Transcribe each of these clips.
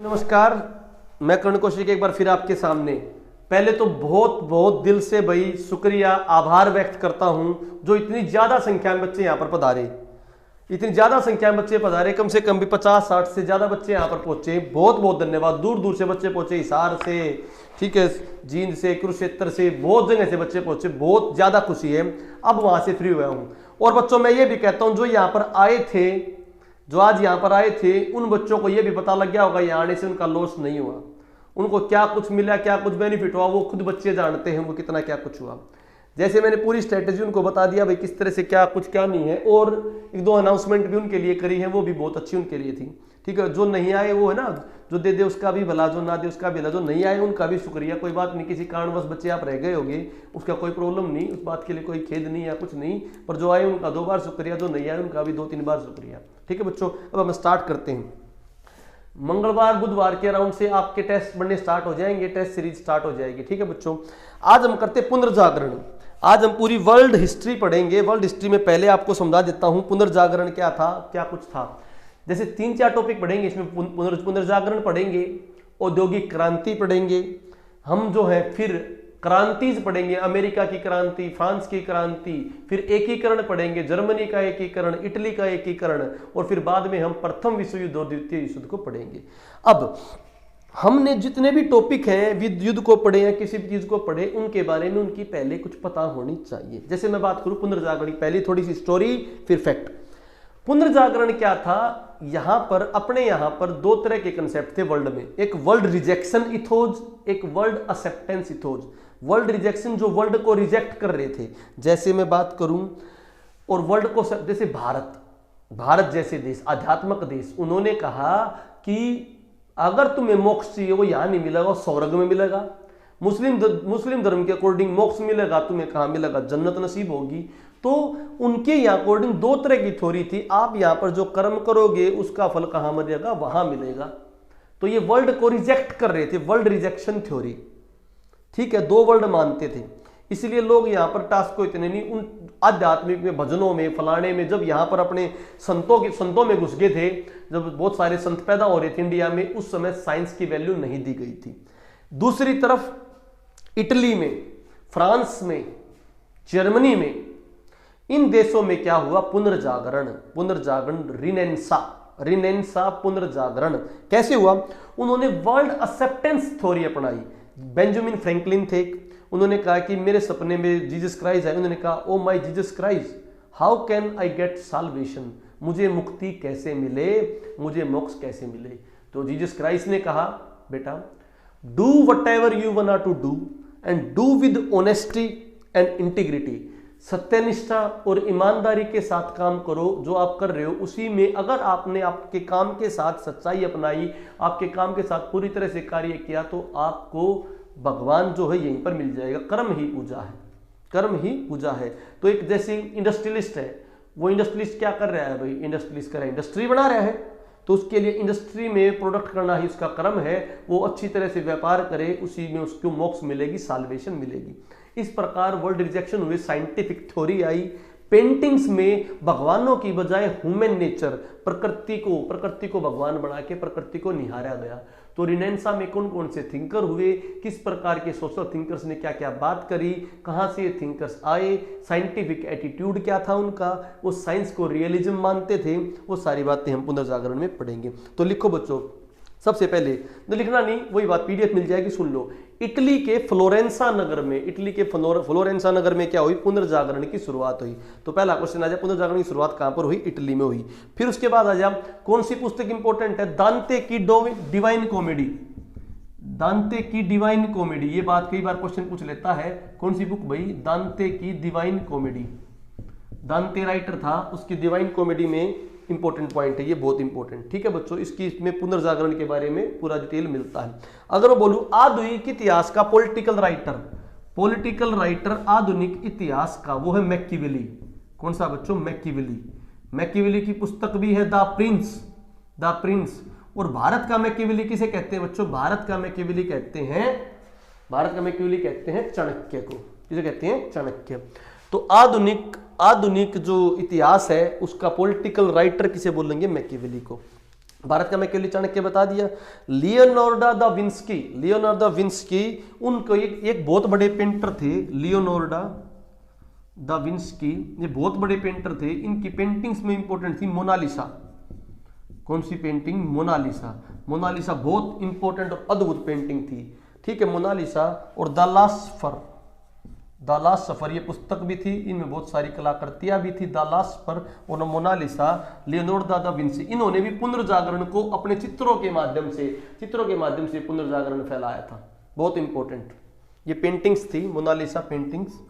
नमस्कार, मैं कर्ण कौशिक एक बार फिर आपके सामने। पहले तो बहुत बहुत दिल से भाई शुक्रिया, आभार व्यक्त करता हूं जो इतनी ज्यादा संख्या में बच्चे यहां पर पधारे, इतनी ज्यादा संख्या में बच्चे पधारे, कम से कम भी 50-60 से ज्यादा बच्चे यहां पर पहुंचे। बहुत बहुत धन्यवाद। दूर दूर से बच्चे पहुंचे, हिसार से, ठीक है, जींद से, कुरुक्षेत्र से, बहुत जगह से बच्चे पहुंचे। बहुत ज्यादा खुशी है। अब वहां से फ्री हुआ हूं। और बच्चों मैं ये भी कहता हूं जो यहां पर आए थे, जो आज यहां पर आए थे, उन बच्चों को यह भी पता लग गया होगा यहां आने से उनका लॉस नहीं हुआ। उनको क्या कुछ मिला, क्या कुछ बेनिफिट हुआ, वो खुद बच्चे जानते हैं उनको कितना क्या कुछ हुआ। जैसे मैंने पूरी स्ट्रेटेजी उनको बता दिया भाई किस तरह से क्या कुछ क्या नहीं है, और एक दो अनाउंसमेंट भी उनके लिए करी है, वो भी बहुत अच्छी उनके लिए थी। ठीक है, जो नहीं आए वो है ना, जो दे दे उसका भी भला, जो ना दे उसका भी भला। जो नहीं आए उनका भी शुक्रिया, कोई बात नहीं, किसी कारणवश बच्चे आप रह गए होंगे, उसका कोई प्रॉब्लम नहीं, उस बात के लिए कोई खेद नहीं या कुछ नहीं। पर जो आए उनका 2 बार शुक्रिया, जो नहीं आए उनका भी 2-3 बार शुक्रिया। ठीक है बच्चों, अब हम स्टार्ट करते हैं। मंगलवार बुधवार के अराउंड से आपके टेस्ट बनने स्टार्ट हो जाएंगे, टेस्ट सीरीज स्टार्ट हो जाएगी। ठीक है बच्चों, आज हम करते पुनर्जागरण। आज हम पूरी वर्ल्ड हिस्ट्री पढ़ेंगे। वर्ल्ड हिस्ट्री में पहले आपको समझा देता हूं पुनर्जागरण क्या था, क्या कुछ था। जैसे 3-4 टॉपिक पढ़ेंगे इसमें, पुनर्जागरण पढ़ेंगे, औद्योगिक क्रांति पढ़ेंगे हम, जो है फिर क्रांतिज पढ़ेंगे, अमेरिका की क्रांति, फ्रांस की क्रांति, फिर एकीकरण पढ़ेंगे, जर्मनी का एकीकरण, इटली का एकीकरण, और फिर बाद में हम प्रथम विश्व युद्ध और द्वितीय विश्व युद्ध को पढ़ेंगे। अब हमने जितने भी टॉपिक हैं, युद्ध को पढ़े या किसी भी चीज को पढ़े, उनके बारे में उनकी पहले कुछ पता होनी चाहिए। जैसे मैं बात करूं पुनर्जागरण, पहले थोड़ी सी स्टोरी फिर फैक्ट। पुनर्जागरण क्या था, यहां पर अपने यहां पर 2 तरह के कंसेप्ट थे वर्ल्ड में। एक वर्ल्ड रिजेक्शन इथोज, एक world acceptance ethos. World rejection जो वर्ल्ड को रिजेक्ट कर रहे थे, जैसे मैं बात करूं, और वर्ल्ड को, जैसे भारत जैसे देश, आध्यात्मिक देश, उन्होंने कहा कि अगर तुम्हें मोक्ष चाहिए वो यहां नहीं मिलेगा, स्वर्ग में मिलेगा। मुस्लिम धर्म के अकॉर्डिंग मोक्ष मिलेगा तुम्हें, कहां मिलेगा, जन्नत नसीब होगी। तो उनके यहाँ अकॉर्डिंग 2 तरह की थ्योरी थी। आप यहां पर जो कर्म करोगे उसका फल कहां मिलेगा, वहां मिलेगा। तो ये वर्ल्ड को रिजेक्ट कर रहे थे, वर्ल्ड रिजेक्शन थ्योरी। ठीक है, 2 वर्ल्ड मानते थे, इसलिए लोग यहां पर टास्क को इतने नहीं, उन आध्यात्मिक में, भजनों में, फलाने में, जब यहां पर अपने संतों में घुस गए थे, जब बहुत सारे संत पैदा हो रहे थे इंडिया में, उस समय साइंस की वैल्यू नहीं दी गई थी। दूसरी तरफ इटली में, फ्रांस में, जर्मनी में, इन देशों में क्या हुआ, पुनर्जागरण, रिनेंसा पुनर्जागरण। कैसे हुआ, उन्होंने वर्ल्ड एक्सेप्टेंस थ्योरी अपनाई। बेंजामिन फ्रैंकलिन थे, उन्होंने कहा कि मेरे सपने में जीसस क्राइस्ट है। उन्होंने कहा, oh my Jesus Christ, how can I get salvation, मुझे मुक्ति कैसे मिले, मुझे मोक्ष कैसे मिले। तो जीसस क्राइस्ट ने कहा, बेटा do whatever you want to do and do with honesty and integrity. सत्यनिष्ठा और ईमानदारी के साथ काम करो, जो आप कर रहे हो उसी में अगर आपने आपके काम के साथ सच्चाई अपनाई, आपके काम के साथ पूरी तरह से कार्य किया, तो आपको भगवान जो है यहीं पर मिल जाएगा। कर्म ही पूजा है, कर्म ही पूजा है। तो एक जैसे इंडस्ट्रियलिस्ट है, वो इंडस्ट्रियलिस्ट क्या कर रहा है भाई, इंडस्ट्रियलिस्ट कर रहा है, इंडस्ट्री बना रहा है, तो उसके लिए इंडस्ट्री में प्रोडक्ट करना ही उसका कर्म है। वो अच्छी तरह से व्यापार करे, उसी में उसको मोक्ष मिलेगी, साल्वेशन मिलेगी। इस प्रकार वर्ल्ड रिजेक्शन हुए, साइंटिफिक थ्योरी आई। पेंटिंग्स में भगवानों की बजाय ह्यूमन नेचर, प्रकृति को भगवान बना के प्रकृति को निहारा गया। तो रिनेंसा में कौन कौन से थिंकर हुए, किस प्रकार के सोशल थिंकर्स ने क्या क्या बात करी, कहां से ये थिंकर्स आए, साइंटिफिक एटीट्यूड क्या था उनका, वो साइंस को रियलिज्म मानते थे, वो सारी बातें हम पुनर्जागरण में पढ़ेंगे। तो लिखो बच्चों, सबसे पहले तो लिखना नहीं, वही बात पीडीएफ मिल जाएगी, सुन लो। इटली के फ्लोरेंसा नगर में क्या हुई, पुनर्जागरण की शुरुआत हुई। तो पहला क्वेश्चन आ जाए, पुनर्जागरण की शुरुआत कहां पर हुई, इटली में हुई। फिर उसके बाद आ जाए, कौन सी पुस्तक इंपॉर्टेंट है, दांते की डिवाइन कॉमेडी। दांते की डिवाइन कॉमेडी, ये बात कई बार क्वेश्चन पूछ लेता है, कौन सी बुक भाई, दांते की डिवाइन कॉमेडी। दांते राइटर था, उसकी डिवाइन कॉमेडी में इंपॉर्टेंट पॉइंट है, ये बहुत इंपॉर्टेंट। ठीक है बच्चों, इसमें पुनर्जागरण के बारे में पूरा डिटेल मिलता है। अगर मैं बोलूं आधुनिक इतिहास का पॉलिटिकल राइटर आधुनिक इतिहास का, वो है मैकियावेली। कौन सा बच्चों, मैकियावेली की पुस्तक भी है द प्रिंस। और भारत का मैकियावेली किसे कहते हैं बच्चों, भारत का मैकियावेली कहते हैं चाणक्य को। किसे कहते हैं, चाणक्य। तो आधुनिक जो इतिहास है उसका पॉलिटिकल राइटर किसे बोलेंगे, मैकियावेली को। भारत का मैकेले चाणक्य बता दिया। Leonardo da Vinci, Leonardo da Vinci उनको एक बहुत बड़े पेंटर थे, लियोनार्डो दा विंसी, ये बहुत बड़े पेंटर थे। इनकी पेंटिंग्स में इंपॉर्टेंट थी मोनालिसा। कौन सी पेंटिंग? मोनालिसा। मोनालिसा बहुत इंपॉर्टेंट और अद्भुत पेंटिंग थी, ठीक है, मोनालिसा। और the last supper, the last supper ये पुस्तक भी थी, इनमें बहुत सारी कलाकृतियां भी थी, द लास्ट सफर और मोनालिसा। लियोनार्डो दा विंसी इन्होंने भी पुनर्जागरण को अपने चित्रों के माध्यम से पुनर्जागरण फैलाया था, बहुत इंपॉर्टेंट। ये पेंटिंग्स थी, मोनालिसा पेंटिंग्स।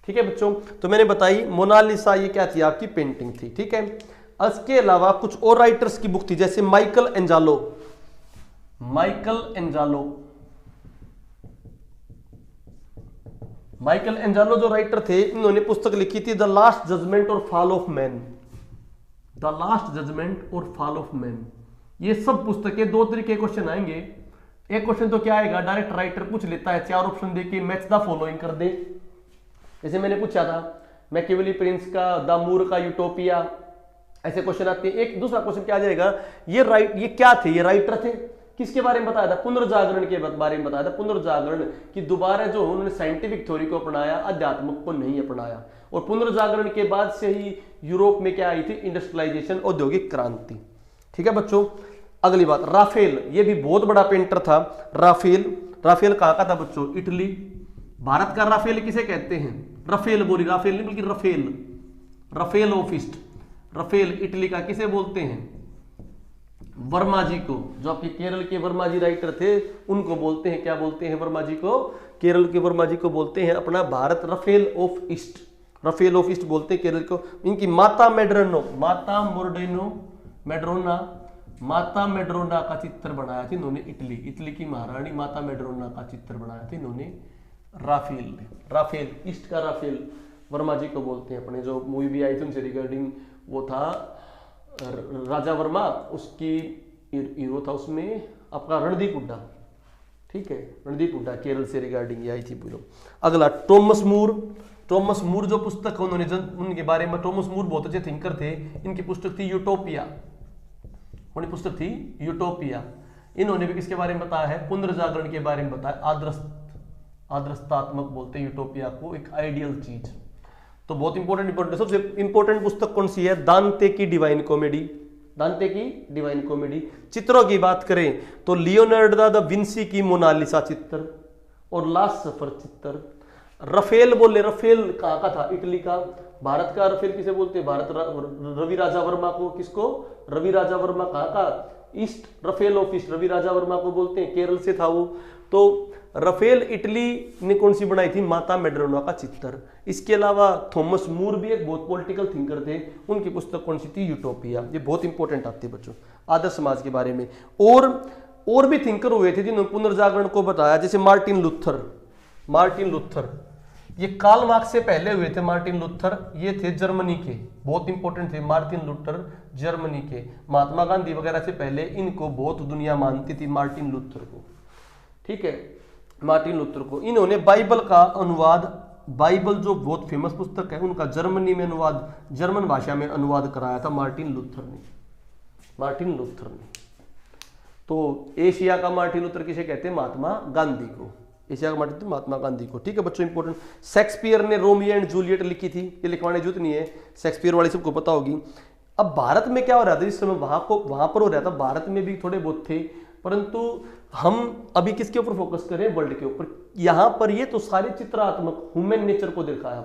ठीक है बच्चों, तो मैंने बताई मोनालिसा ये क्या थी? आपकी पेंटिंग थी, ठीक है। इसके अलावा कुछ और राइटर्स की बुक थी, जैसे माइकल एंजालो। माइकल एंजालो जो राइटर थे, इन्होंने पुस्तक लिखी थी द लास्ट जजमेंट और fall of man. The last judgement और फॉल ऑफ मैन, ये सब पुस्तकें, दो तरीके क्वेश्चन आएंगे। एक क्वेश्चन तो क्या आएगा, डायरेक्ट राइटर पूछ लेता है, 4 ऑप्शन देके मैच द फॉलोइंग कर दे। जैसे मैंने पूछा था मैकियावेली प्रिंस का, द मूर का यूटोपिया, ऐसे क्वेश्चन आते हैं। एक दूसरा क्वेश्चन क्या आ जाएगा, ये क्या थे? ये राइटर थे, किसके बारे में बताया था? पुनर्जागरण के बारे में बताया था। पुनर्जागरण की दोबारा जो उन्होंने साइंटिफिक थ्योरी को अपनाया, अध्यात्म को नहीं अपनाया। और पुनर्जागरण के बाद से ही यूरोप में क्या आई थी? इंडस्ट्रियलाइजेशन, औद्योगिक क्रांति। ठीक है बच्चों, अगली बात, राफेल, ये भी बहुत बड़ा पेंटर था। राफेल कहाँ का था बच्चों? इटली। भारत का राफेल किसे कहते हैं? राफेल बोली, राफेल नहीं बल्कि रफेल ऑफिस्ट। राफेल इटली का किसे बोलते हैं? वर्मा जी को, जो आपके केरल के वर्मा जी राइटर थे, उनको बोलते हैं, क्या बोलते हैं वर्मा जी को? केरल के वर्मा जी को बोलते हैं अपना भारत राफेल ऑफ ईस्ट बोलते हैं केरल को। इनकी माता मेड्रोना का चित्र बनाया था इन्होंने। इटली की महारानी माता मेड्रोना का चित्र बनाया था इन्होंने। राफेल ईस्ट का राफेल वर्मा जी को बोलते हैं। अपने जो मूवी भी आई थी उनसे रिगार्डिंग, वो था राजा वर्मा, उसकी हीरो था उसमें आपका रणदीप हुड्डा। ठीक है, रणदीप हुड्डा केरल से रिगार्डिंग ये आई थी पूरा। अगला टॉमस मूर जो पुस्तक है उन्होंने, उनके बारे में, टॉमस मूर बहुत अच्छे थिंकर थे। इनकी पुस्तक थी यूटोपिया। इन्होंने भी किसके बारे में बताया है? पुनर्जागरण के बारे में बताया। आदर्शतात्मक बोलते हैं यूटोपिया को, एक आइडियल चीज। तो बहुत इंपॉर्टेंट सबसे इंपॉर्टेंट पुस्तक कौन सी है? दांते की डिवाइन कॉमेडी। चित्रों की बात करें तो लियोनार्डो दा विंसी की मोनालिसा चित्र और लास्ट सफर चित्र। राफेल कहाँ का था? इटली का। भारत का राफेल किसे बोलते हैं? रवि राजा वर्मा को। किसको? रवि राजा वर्मा। कहाँ का? East, Raphael of east, Ravi Raja Varma को बोलते हैं, केरल से था वो। तो राफेल इटली ने कौन सी बनाई थी? माता मेड्रोना का चित्र। इसके अलावा थॉमस मूर भी एक बहुत पॉलिटिकल थिंकर थे, उनकी पुस्तक कौन सी थी? यूटोपिया। ये बहुत इंपॉर्टेंट आती है बच्चों, आदर्श समाज के बारे में। और भी थिंकर हुए थे जिन्होंने पुनर्जागरण को बताया, जैसे मार्टिन लूथर। ये कार्ल मार्क्स से पहले हुए थे मार्टिन लूथर। ये थे जर्मनी के, बहुत इंपॉर्टेंट थे मार्टिन लूथर, जर्मनी के। महात्मा गांधी वगैरह से पहले इनको बहुत दुनिया मानती थी, मार्टिन लूथर को। ठीक है, मार्टिन लूथर को। इन्होंने बाइबल का अनुवाद, बाइबल जो बहुत फेमस पुस्तक है, उनका जर्मनी में अनुवाद, जर्मन भाषा में अनुवाद कराया था मार्टिन लूथर ने। तो एशिया का मार्टिन लूथर किसे कहते हैं? महात्मा गांधी को। एशिया का मार्टिन महात्मा गांधी को। ठीक है बच्चों, इंपॉर्टेंट। शेक्सपियर ने रोमियो एंड जूलियट लिखी थी, ये लिखवाने जरूरत नहीं है, शेक्सपियर वाले सबको पता होगी। अब भारत में क्या हो रहा था इस समय? वहां पर हो रहा था, भारत में भी थोड़े बहुत थे, परंतु हम अभी किसके ऊपर फोकस करें? वर्ल्ड के ऊपर। यहां पर ये तो सारे चित्रात्मक ह्यूमन नेचर को दिखाया।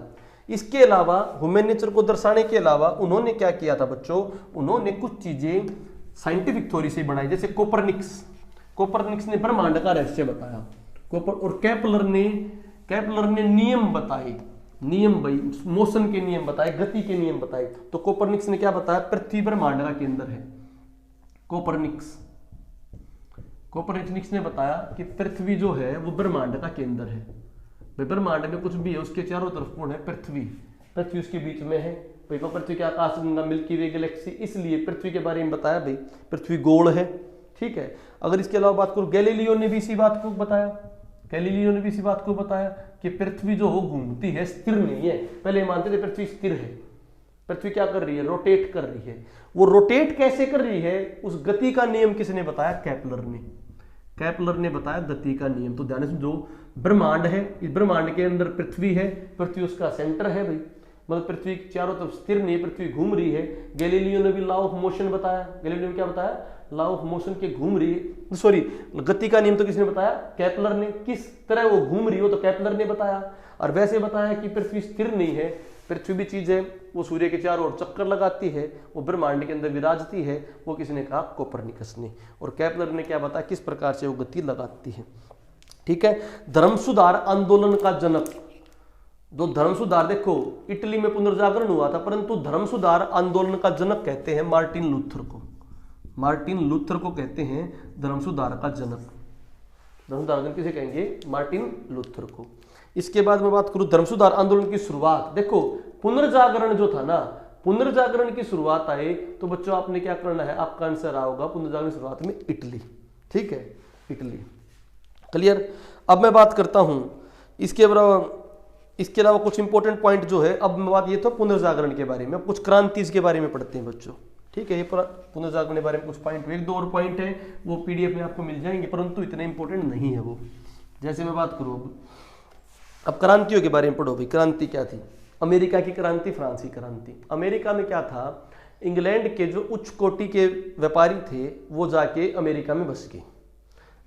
इसके अलावा ह्यूमन नेचर को दर्शाने के अलावा उन्होंने क्या किया था बच्चों? उन्होंने कुछ चीजें साइंटिफिक थ्योरी से बनाई, जैसे कोपरनिक्स ने ब्रह्मांड का रहस्य बताया। और केपलर ने नियम बताए, भाई मोशन के नियम बताए, गति के नियम बताए। तो कोपरनिक्स ने क्या बताया? पृथ्वी ब्रह्मांड का केंद्र है। कोपरनिक्स ने बताया कि पृथ्वी जो है वो ब्रह्मांड का केंद्र है। भाई ब्रह्मांड में कुछ भी है, उसके चारों तरफ कौन है? पृथ्वी उसके बीच में है। भाई पृथ्वी के आकाशगंगा, मिल्की वे गैलेक्सी, इसलिए पृथ्वी के बारे में बताया, भाई पृथ्वी गोल है। ठीक है, अगर इसके अलावा बात करूं, गैलीलियो ने भी इसी बात को बताया। गैलीलियो ने भी इसी बात को बताया कि पृथ्वी जो हो घूमती है, स्थिर नहीं है। पहले मानते थे पृथ्वी स्थिर है, पृथ्वी क्या कर रही है, रोटेट कर रही है। वो रोटेट कैसे कर रही है, उस गति का नियम किसने बताया, केपलर ने। केपलर ने बताया गति का नियम। तो ध्यान से, जो ब्रह्मांड है, इस ब्रह्मांड के अंदर पृथ्वी है, पृथ्वी उसका सेंटर है भाई, मतलब पृथ्वी चारों तरफ स्थिर नहीं है, पृथ्वी घूम रही है। गैलीलियो ने भी लॉ ऑफ मोशन बताया। गैलीलियो ने क्या बताया, लॉ ऑफ मोशन के घूम रही है, सॉरी गति का नियम तो किसने बताया, केपलर ने। किस तरह वो घूम रही हो तो केपलर ने बताया। और वैसे बताया कि पृथ्वी स्थिर नहीं है, पृथ्वी भी चीज है, वो सूर्य के चारों ओर चक्कर लगाती है, वो ब्रह्मांड के अंदर विराजती है। वो किसने कहा, कोपरनिकस ने। और केपलर ने क्या बताया, किस प्रकार से वो गति लगाती है। ठीक है। धर्म सुधार आंदोलन का जनक, जो धर्म सुधार, देखो इटली में पुनर्जागरण हुआ था, परंतु धर्म सुधार आंदोलन का जनक कहते हैं मार्टिन लूथर को। मार्टिन लूथर को कहते हैं धर्म सुधार का जनक। धर्म सुधार किसे कहेंगे, मार्टिन लूथर को। इसके बाद मैं बात करूं धर्म सुधार आंदोलन की शुरुआत। देखो पुनर्जागरण जो था ना, पुनर्जागरण की शुरुआत आए तो बच्चों आपने क्या करना है, आपका आंसर होगा पुनर्जागरण की शुरुआत में इटली। ठीक है, इटली। क्लियर। अब मैं बात करता हूं इसके अलावा कुछ इंपॉर्टेंट पॉइंट जो है। अब मैं बात ये तो पुनर्जागरण के बारे में, कुछ क्रांति के बारे में पढ़ते हैं बच्चों। ठीक है, ये पुनर्जागरण के बारे में कुछ पॉइंट, एक दो और पॉइंट है वो पीडीएफ में आपको मिल जाएंगे, परंतु इतने इंपॉर्टेंट नहीं है वो। जैसे मैं बात करूं अब क्रांतियों के बारे में पढ़ो भाई। क्रांति क्या थी, अमेरिका की क्रांति, फ्रांस की क्रांति। अमेरिका में क्या था, इंग्लैंड के जो उच्च कोटि के व्यापारी थे वो जाके अमेरिका में बस गए।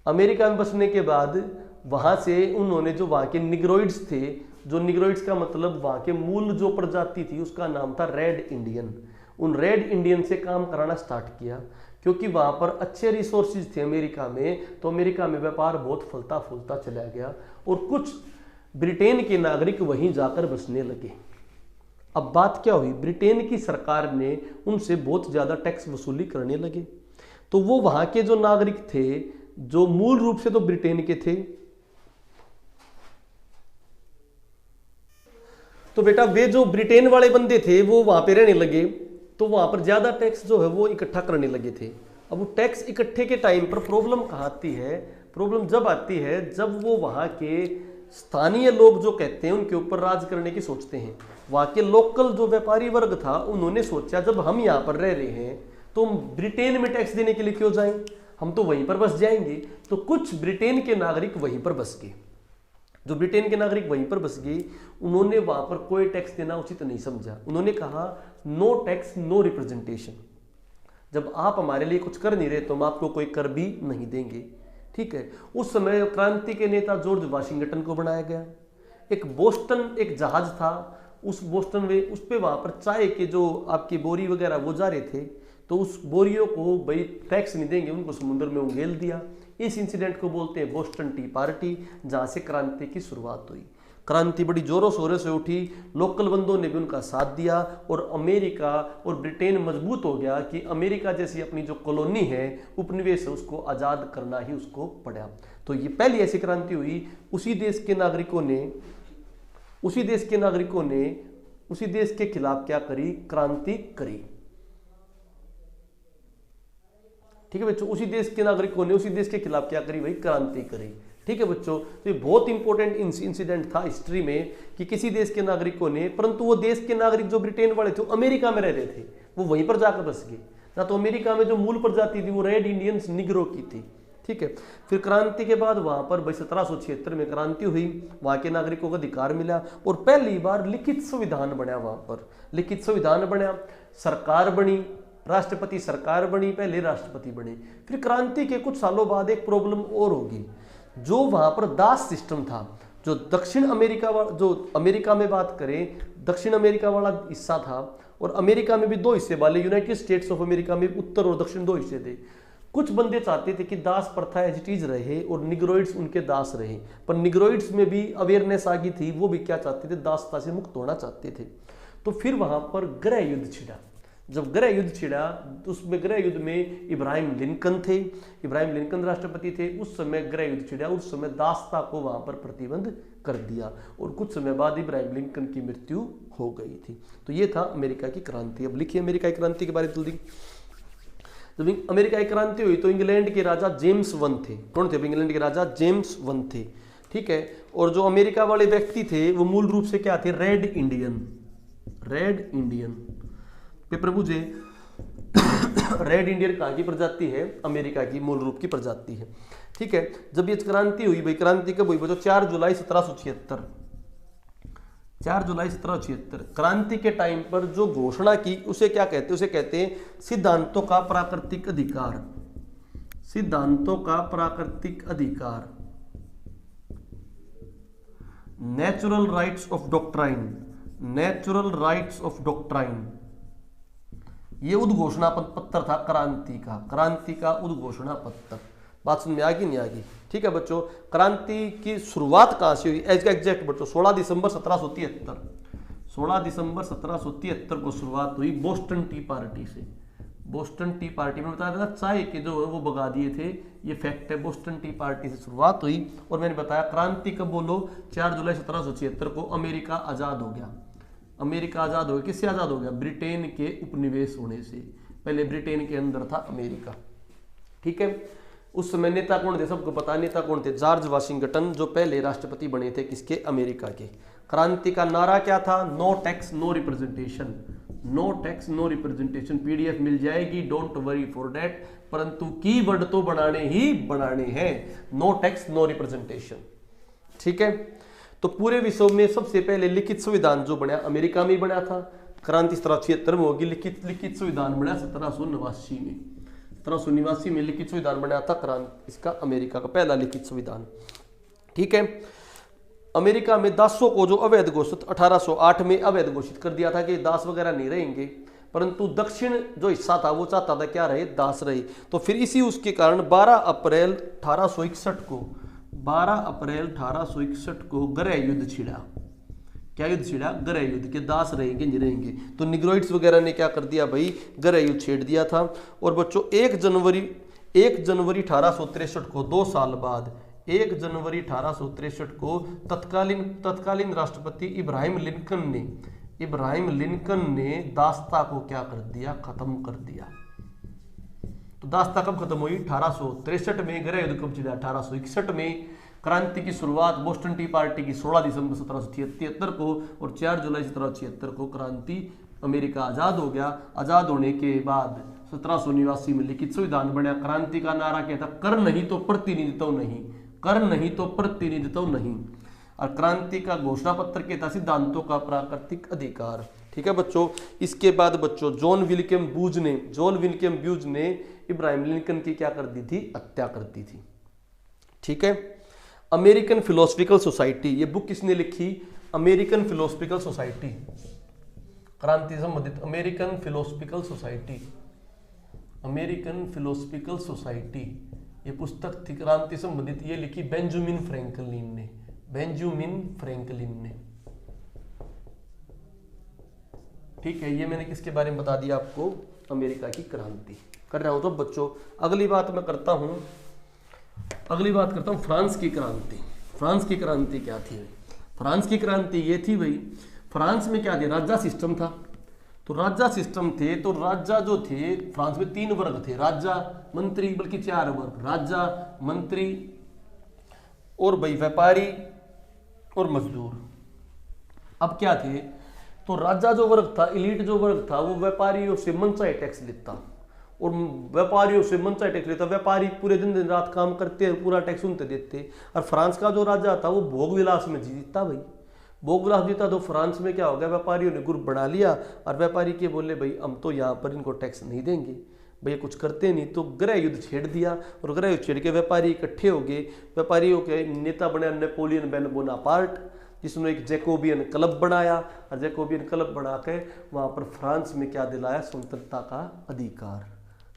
अमेरिका में बसने के बाद वहां से उन्होंने जो वहां के निग्रोइड्स थे, जो निग्रोइड्स का मतलब वहां के मूल जो प्रजाति थी उसका नाम था रेड इंडियन, उन रेड इंडियन से काम कराना स्टार्ट किया, क्योंकि वहां पर अच्छे रिसोर्सेज थे अमेरिका में। तो अमेरिका में व्यापार बहुत फलता फूलता चला गया और कुछ ब्रिटेन के नागरिक वहीं जाकर बसने लगे। अब बात क्या हुई, ब्रिटेन की सरकार ने उनसे बहुत ज्यादा टैक्स वसूली करने लगे। तो वो वहां के जो नागरिक थे, जो मूल रूप से तो ब्रिटेन के थे, तो बेटा वे जो ब्रिटेन वाले बंदे थे वो वहां पे रहने लगे, तो वहां पर ज्यादा टैक्स जो है वो इकट्ठा करने लगे थे। अब वो टैक्स इकट्ठे के टाइम पर प्रॉब्लम कहाँ आती है, प्रॉब्लम जब आती है जब वो वहां के स्थानीय लोग जो कहते हैं उनके ऊपर राज करने की सोचते हैं। वहां के लोकल जो व्यापारी वर्ग था उन्होंने सोचा जब हम यहाँ पर रह रहे हैं तो ब्रिटेन में टैक्स देने के लिए क्यों जाएं, हम तो वहीं पर बस जाएंगे। तो कुछ ब्रिटेन के नागरिक वहीं पर बस गए। जो ब्रिटेन के नागरिक वहीं पर बस गए, उन्होंने वहां पर कोई टैक्स देना उचित नहीं समझा। उन्होंने कहा नो टैक्स नो रिप्रेजेंटेशन, जब आप हमारे लिए कुछ कर नहीं रहे तो हम आपको कोई कर भी नहीं देंगे। ठीक है। उस समय क्रांति के नेता जॉर्ज वाशिंगटन को बनाया गया। एक बोस्टन एक जहाज था, उस बोस्टन में उस पे वहां पर चाय के जो आपकी बोरी वगैरह वो जा रहे थे, तो उस बोरियों को भाई टैक्स नहीं देंगे, उनको समुद्र में उंगेल दिया। इस इंसिडेंट को बोलते हैं बोस्टन टी पार्टी, जहां से क्रांति की शुरुआत हुई। क्रांति बड़ी जोरों शोरों से उठी, लोकल बंदों ने भी उनका साथ दिया और अमेरिका और ब्रिटेन मजबूत हो गया कि अमेरिका जैसी अपनी जो कॉलोनी है, उपनिवेश है, उसको आज़ाद करना ही उसको पड़ा। तो ये पहली ऐसी क्रांति हुई। उसी देश के नागरिकों ने उसी देश के खिलाफ क्या करी, क्रांति करी। ठीक है बच्चों, उसी देश के नागरिकों ने उसी देश के खिलाफ क्या करी भाई, क्रांति करी। ठीक है बच्चों, तो ये बहुत इंपॉर्टेंट इंसिडेंट था हिस्ट्री में कि किसी देश के नागरिकों ने, परंतु वो देश के नागरिक जो ब्रिटेन वाले थे अमेरिका में रह रहे थे, वो वहीं पर जाकर बस गए ना। तो अमेरिका में जो मूल प्रजाति थी वो रेड इंडियंस निग्रो की थी। ठीक है। फिर क्रांति के बाद वहां पर 1776 में क्रांति हुई, वहां के नागरिकों को अधिकार मिला और पहली बार लिखित संविधान बना। वहां पर लिखित संविधान बना, सरकार बनी, राष्ट्रपति सरकार बनी, पहले राष्ट्रपति बने। फिर क्रांति के कुछ सालों बाद एक प्रॉब्लम और होगी, जो वहां पर दास सिस्टम था। जो दक्षिण अमेरिका जो अमेरिका में बात करें, दक्षिण अमेरिका वाला हिस्सा था और अमेरिका में भी दो हिस्से वाले, यूनाइटेड स्टेट्स ऑफ अमेरिका में उत्तर और दक्षिण दो हिस्से थे। कुछ बंदे चाहते थे कि दास प्रथा एज इट इज रहे और निग्रोइड्स उनके दास रहे, पर निग्रोइड्स में भी अवेयरनेस आ गई थी, वो भी क्या चाहते थे, दासता से मुक्त होना चाहते थे। तो फिर वहां पर गृह युद्ध छिड़ा। जब गृह युद्ध छिड़ा तो उसमें गृह युद्ध में इब्राहिम लिंकन थे, इब्राहिम लिंकन राष्ट्रपति थे। उस समय गृह युद्ध छिड़ा, उस समय दासता को वहां पर प्रतिबंध कर दिया और कुछ समय बाद इब्राहिम लिंकन की मृत्यु हो गई थी। तो ये था अमेरिका की क्रांति। अब लिखिए अमेरिका की क्रांति के बारे में जल्दी। जब अमेरिका की क्रांति हुई तो इंग्लैंड के राजा जेम्स वन थे। कौन थे इंग्लैंड के राजा? जेम्स वन थे। ठीक है। और जो अमेरिका वाले व्यक्ति थे वो मूल रूप से क्या थे, red Indian. Red Indian paper पूछे रेड इंडियन कहाँ की प्रजाति है, अमेरिका की मूल रूप की प्रजाति है, ठीक है। जब ये क्रांति हुई भाई, क्रांति कब हुई बच्चों, 4 जुलाई 1776। 4 जुलाई 1776 क्रांति के टाइम पर जो घोषणा की उसे क्या कहते हैं, उसे कहते हैं सिद्धांतों का प्राकृतिक अधिकार। सिद्धांतों का प्राकृतिक अधिकार, natural rights of doctrine. Natural rights of doctrine, ये उद्घोषणा पत्र था क्रांति का, क्रांति का उद्घोषणा पत्र। बात समझ में आ गई नहीं आ गई, ठीक है बच्चों। क्रांति की शुरुआत कहां से हुई, एग्जैक्ट बच्चों 16 दिसंबर 1773। 16 दिसंबर 1773 को शुरुआत हुई बोस्टन टी पार्टी से। बोस्टन टी पार्टी में बताया था चाय के जो है वो भगा दिए थे, ये फैक्ट है। बोस्टन टी पार्टी से शुरुआत हुई और मैंने बताया क्रांति कब बोलो, 4 जुलाई 1776 को अमेरिका आजाद हो गया। अमेरिका आजाद हो गया, किससे आजाद हो गया, ब्रिटेन के उपनिवेश होने से। पहले ब्रिटेन के अंदर था अमेरिका, ठीक है। उस समय नेता कौन थे, सबको पता नेता कौन थे, जॉर्ज वाशिंगटन, जो पहले राष्ट्रपति बने थे किसके, अमेरिका के। क्रांति का नारा क्या था, no tax no representation. No tax no representation, PDF मिल जाएगी, डोंट वरी फॉर दैट, परंतु कीवर्ड तो बनाने ही बनाने हैं, नो टैक्स नो रिप्रेजेंटेशन, ठीक है। तो पूरे विश्व में सबसे पहले लिखित संविधान जो बना अमेरिका में ही बना था। क्रांति 1776 में होगी, लिखित संविधान बना 1789 में। 1789 में लिखित संविधान बनाया था क्रांति, इसका अमेरिका का पहला लिखित संविधान, ठीक है। अमेरिका में दासों को जो अवैध घोषित 1808 में अवैध घोषित कर दिया था कि दास वगैरह नहीं रहेंगे, परंतु दक्षिण जो हिस्सा था वो चाहता था क्या रहे, दास रहे। तो फिर इसी उसके कारण 12 अप्रैल 1861 को 12 अप्रैल 1861 को गृह युद्ध छिड़ा। क्या युद्ध छिड़ा, गृह युद्ध, के दास रहेंगे नहीं रहेंगे। तो निग्रोइड्स वगैरह ने क्या कर दिया भाई, गृह युद्ध छेड़ दिया था। और बच्चों 1 जनवरी 1863 को 2 साल बाद 1 जनवरी 1863 को तत्कालीन राष्ट्रपति इब्राहिम लिंकन ने दासता को क्या कर दिया, खत्म कर दिया। तो दासता कब खत्म हुई, 1863 में। गृह युद्ध कब छिड़ा, 1861 में। क्रांति की शुरुआत बोस्टन टी पार्टी की 16 दिसंबर 1773 को और 4 जुलाई 1776 को क्रांति, अमेरिका आजाद हो गया। आजाद होने के बाद 1789 में लिखित संविधान बना। क्रांति का नारा क्या था, कर नहीं तो प्रतिनिधित्व नहीं, कर नहीं तो प्रतिनिधित्व नहीं। और क्रांति का घोषणा पत्र क्या था, सिद्धांतों का प्राकृतिक अधिकार, ठीक है बच्चों। इसके बाद बच्चों जॉन विलियम ब्यूज ने इब्राहिम लिंकन की क्या कर दी थी, हत्या कर दी थी, ठीक है। अमेरिकन फिलोसफिकल सोसाइटी, ये बुक किसने लिखी, अमेरिकन फिलोसफिकल सोसाइटी, क्रांति से संबंधित अमेरिकन फिलोसफिकल सोसाइटी, ये पुस्तक थी क्रांति से संबंधित, ये लिखी बेंजामिन फ्रैंकलिन ने, ठीक है। ये मैंने किसके बारे में बता दिया आपको, अमेरिका की क्रांति कर रहा हूं। तो बच्चों अगली बात करता हूं फ्रांस की क्रांति। फ्रांस की क्रांति क्या थी, फ्रांस की क्रांति ये थी भाई, फ्रांस में क्या थे, राजा सिस्टम था। तो राजा सिस्टम थे, तो राजा जो थे फ्रांस में 3 वर्ग थे, राजा मंत्री, बल्कि 4 वर्ग, राजा मंत्री और भाई व्यापारी और मजदूर। अब क्या थे, तो राजा जो वर्ग था, इलीट जो वर्ग था, वो व्यापारियों से मनचाहे टैक्स लेता और व्यापारियों से मनचाहे टैक्स लेता। व्यापारी पूरे दिन रात काम करते और पूरा टैक्स उनसे देते। और फ्रांस का जो राजा था वो भोग विलास में जीता भाई, भोग विलास जीता। तो फ्रांस में क्या हो गया, व्यापारियों ने ग्रुप बना लिया और व्यापारी के बोले भाई हम तो यहाँ पर इनको टैक्स नहीं देंगे, भैया कुछ करते नहीं। तो गृह युद्ध छेड़ दिया और गृह युद्ध छेड़ के व्यापारी इकट्ठे हो गए। व्यापारियों के नेता बने नेपोलियन बोनापार्ट, जिसने एक जैकोबियन क्लब बनाया और जैकोबियन क्लब बना के वहाँ पर फ्रांस में क्या दिलाया, स्वतंत्रता का अधिकार,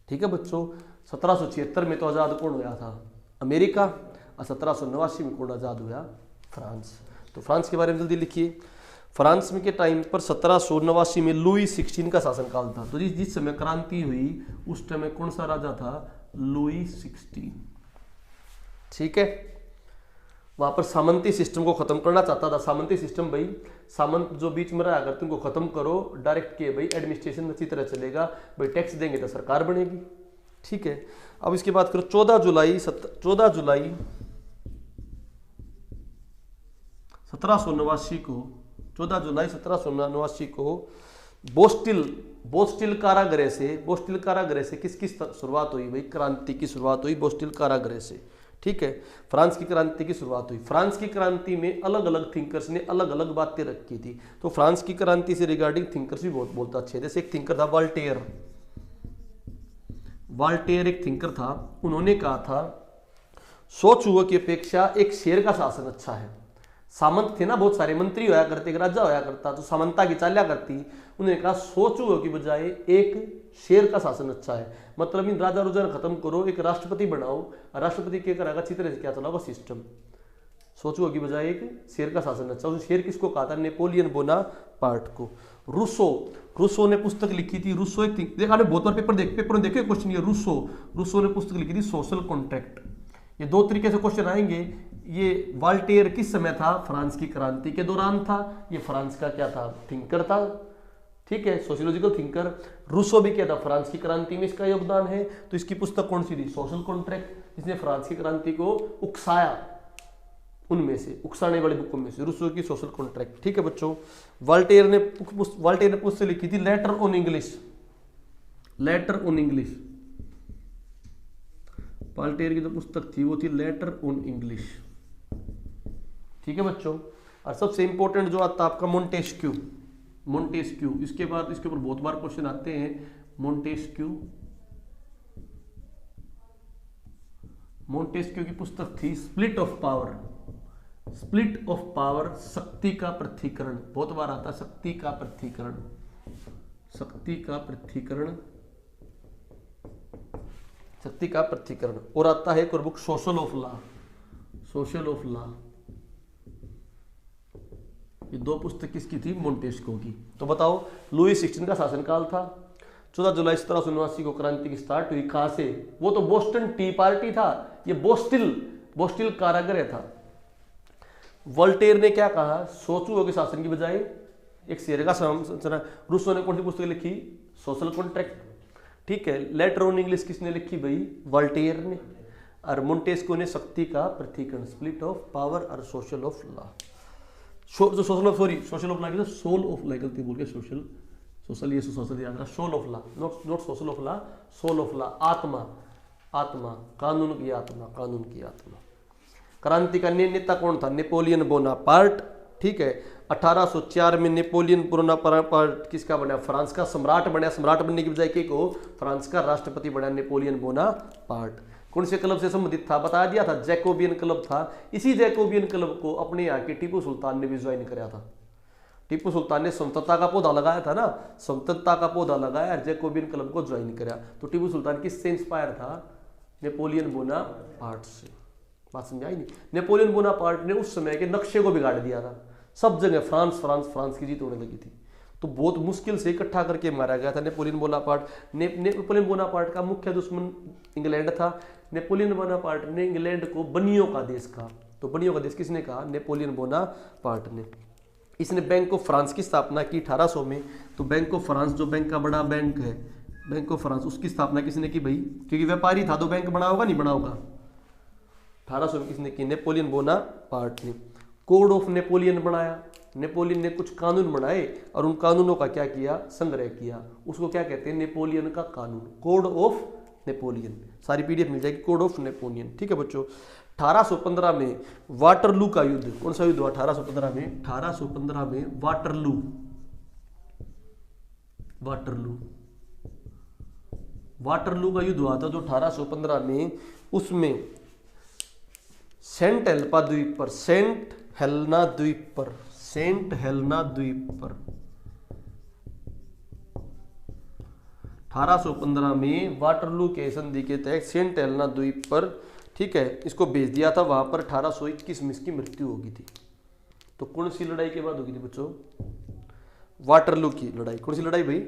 ठीक है बच्चों। 1776 में तो आज़ाद कौन हुआ था, अमेरिका, और 1789 में कौन आज़ाद हुआ, फ्रांस। तो फ्रांस के बारे में जल्दी लिखिए। फ्रांस में के टाइम पर 1789 में लुई 16 का शासनकाल था। तो जिस समय क्रांति हुई उस टाइम कौन सा राजा था, लुई 16, ठीक है। वहां पर सामंती सिस्टम को खत्म करना चाहता था। सामंती सिस्टम भाई, सामंत जो बीच में रहा करते उनको खत्म करो, डायरेक्ट के भाई एडमिनिस्ट्रेशन अच्छी तरह चलेगा, भाई टैक्स देंगे तो सरकार बनेगी, ठीक है। अब इसकी बात करो 14 जुलाई 1789 को 14 जुलाई 1789 को बोस्टिल कारागृह से किसकी शुरुआत हुई भाई? क्रांति की शुरुआत हुई बोस्टिल कारागृह से। ठीक है, फ्रांस की क्रांति की शुरुआत हुई। फ्रांस की क्रांति में अलग अलग थिंकर्स ने अलग अलग बातें रखी थी, तो फ्रांस की क्रांति से रिगार्डिंग थिंकर्स भी बहुत अच्छे। जैसे एक थिंकर था वाल्टेयर एक थिंकर था। उन्होंने कहा था 100 चूहों की अपेक्षा एक शेर का शासन अच्छा है। सामंत थे ना, बहुत सारे मंत्री होया करते, एक राजा होया करता, तो सामंता की चाल्या करती। उन्होंने कहा 100 चूहों की बजाय एक शेर का शासन अच्छा है। मतलब इन राजा रुजा खत्म करो, एक राष्ट्रपति बनाओ। राष्ट्रपति क्या करेगा? अच्छी तरह से क्या चलाओगा सिस्टम। 100 चूहों की बजाय एक शेर का शासन अच्छा। उस शेर किसको कहा था? नेपोलियन बोनापार्ट को। रूसो ने पुस्तक लिखी थी। रूसो एक देखा ने बहुत बार पेपर में देखे क्वेश्चन ये। रूसो ने पुस्तक लिखी थी सोशल कॉन्ट्रैक्ट। ये दो तरीके से क्वेश्चन आएंगे। ये वाल्टेयर किस समय था? फ्रांस की क्रांति के दौरान था। ये फ्रांस का क्या था? थिंकर था। ठीक है, सोशियोलॉजिकल थिंकर। रूसो भी क्या था? फ्रांस की क्रांति में इसका योगदान है। तो इसकी पुस्तक कौन सी थी? सोशल कॉन्ट्रैक्ट, जिसने फ्रांस की क्रांति को उकसाया। उनमें से उकसाने वाली बुकों में से रूसो की सोशल कॉन्ट्रैक्ट। ठीक है बच्चों, वाल्टेयर ने पुस्तक लिखी थी लेटर ऑन इंग्लिश। वाल्टेयर की जो पुस्तक थी वो थी लेटर ऑन इंग्लिश। ठीक है बच्चों, और सबसे इंपॉर्टेंट जो आता है आपका मोंटेस्क्यू। इसके बाद इसके ऊपर बहुत बार क्वेश्चन आते हैं। मोंटेस्क्यू की पुस्तक थी स्प्लिट ऑफ पावर, शक्ति का पृथक्करण। बहुत बार आता है शक्ति का पृथक्करण। और आता है एक और बुक सोशल ऑफ लॉ। ये दो पुस्तक किसकी थी? मोंटेस्क्यू की। तो बताओ, लुई 16 का शासनकाल था। 14 जुलाई 1789 को क्रांति की स्टार्ट हुई। कहां से? वो तो बोस्टन टी पार्टी था। ये बोस्टिल कारागृह था। वोल्टेयर ने क्या कहा? 100 चूहों के शासन की बजाय एक शेर का शासन। रूसो ने कौन सी पुस्तक लिखी? Social contract. ठीक है, लेटर ऑन इंग्लिश किसने लिखी भाई? वोल्टेयर ने। और मोंटेस्क्यू ने शक्ति का पृथक्करण, स्प्लिट ऑफ पावर और social of law. Soul of law, गलती बोल के सोशल याद रहा। Soul of law, not social of law, soul of law. आत्मा, कानून की आत्मा। क्रांति का नेता कौन था? Napoleon Bonaparte. ठीक है, 1804 में नेपोलियन बोनापार्ट किसका बना? फ्रांस का सम्राट बना। सम्राट बनने की बजाय को फ्रांस का राष्ट्रपति बना नेपोलियन बोनापार्ट। कौन से क्लब से संबंधित था? बता दिया था, जैकोबियन क्लब था। इसी जैकोबियन क्लब को अपने यहाँ के टीपू सुल्तान ने भी ज्वाइन कराया था। टीपू सुल्तान ने समतंत्रता का पौधा लगाया था ना, समतंत्रता का पौधा लगाया और जैकोबियन क्लब को ज्वाइन कराया। तो टीपू सुल्तान किससे इंस्पायर था? नेपोलियन बोनापार्ट से। बात समझाई नहीं? नेपोलियन बोनापार्ट ने उस समय के नक्शे को बिगाड़ दिया था। सब जगह फ्रांस की जीत होने लगी थी। तो बहुत मुश्किल से इकट्ठा करके मारा गया था नेपोलियन बोनापार्ट। नेपोलियन बोनापार्ट का मुख्य दुश्मन इंग्लैंड था। नेपोलियन बोनापार्ट ने इंग्लैंड को बनियों का देश कहा। तो बनियों का देश किसने कहा? नेपोलियन बोनापार्ट ने। इसने बैंक ऑफ फ्रांस की स्थापना की 1800 में। तो बैंक ऑफ फ्रांस जो बैंक का बड़ा बैंक है, बैंक ऑफ फ्रांस, उसकी स्थापना किसने की भाई? क्योंकि व्यापारी था तो बैंक बना होगा नहीं बना होगा। 1800 में किसने की? नेपोलियन बोनापार्ट ने। कोड ऑफ नेपोलियन बनाया। नेपोलियन ने कुछ कानून बनाए और उन कानूनों का क्या किया? संग्रह किया। उसको क्या कहते हैं? नेपोलियन का कानून, कोड ऑफ नेपोलियन। सारी पीडीएफ मिल जाएगी, कोड ऑफ नेपोलियन। ठीक है बच्चों, 1815 में वाटरलू का युद्ध। कौन सा युद्ध हुआ 1815 में? 1815 में वाटरलू का युद्ध हुआ था जो 1815 में। उसमें सेंट हेलेना द्वीप पर 1815 में वाटरलू के संधि के तहत सेंट हेलेना द्वीप पर, ठीक है, इसको भेज दिया था। वहां पर 1821 में इसकी मृत्यु हो गई थी। तो कौन सी लड़ाई के बाद होगी थी बच्चों? वाटरलू की लड़ाई। कौन सी लड़ाई भाई?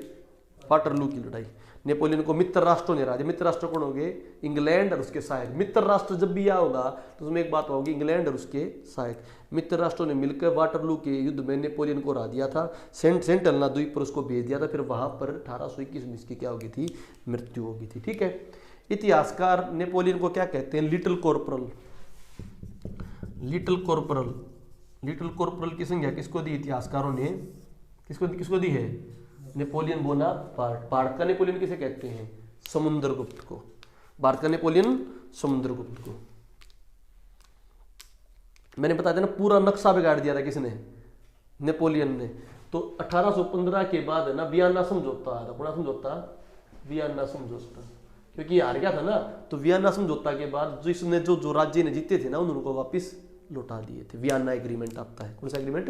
वाटरलू की लड़ाई। नेपोलियन को मित्र राष्ट्रों ने हरा दिया। मित्र राष्ट्र कौन होंगे? इंग्लैंड और उसके सहायक। मित्र राष्ट्र जब भी यह होगा तो उसमें एक बात होगी, इंग्लैंड और उसके सहायक। मित्र राष्ट्रों ने मिलकर वाटरलू के युद्ध में नेपोलियन को हरा दिया था। सेंट हेलेना द्वीप पर उसको भेज दिया था। फिर वहां पर 1821 में इसकी क्या होगी थी? मृत्यु हो गई थी। ठीक है, इतिहासकार नेपोलियन को क्या कहते हैं? लिटिल लिटिल कॉर्पोरल की संज्ञा किसको दी इतिहासकारों ने, किसको किसको दी है? Napoleon Bonaparte. भारत का नेपोलियन किसे कहते हैं? समुद्रगुप्त को। भारत का नेपोलियन समुद्रगुप्त को। मैंने बता दिया ना, पूरा नक्शा बिगाड़ दिया था किसने? नेपोलियन ने। तो 1815 के बाद है ना वियना समझौता आया था। कौन समझौता? वियना समझौता। क्योंकि हार गया था ना, तो वियना समझौता के बाद जिसने जो राज्य ने जीते थे ना उनको वापस लौटा दिए थे। वियना एग्रीमेंट आता है। कौन सा एग्रीमेंट?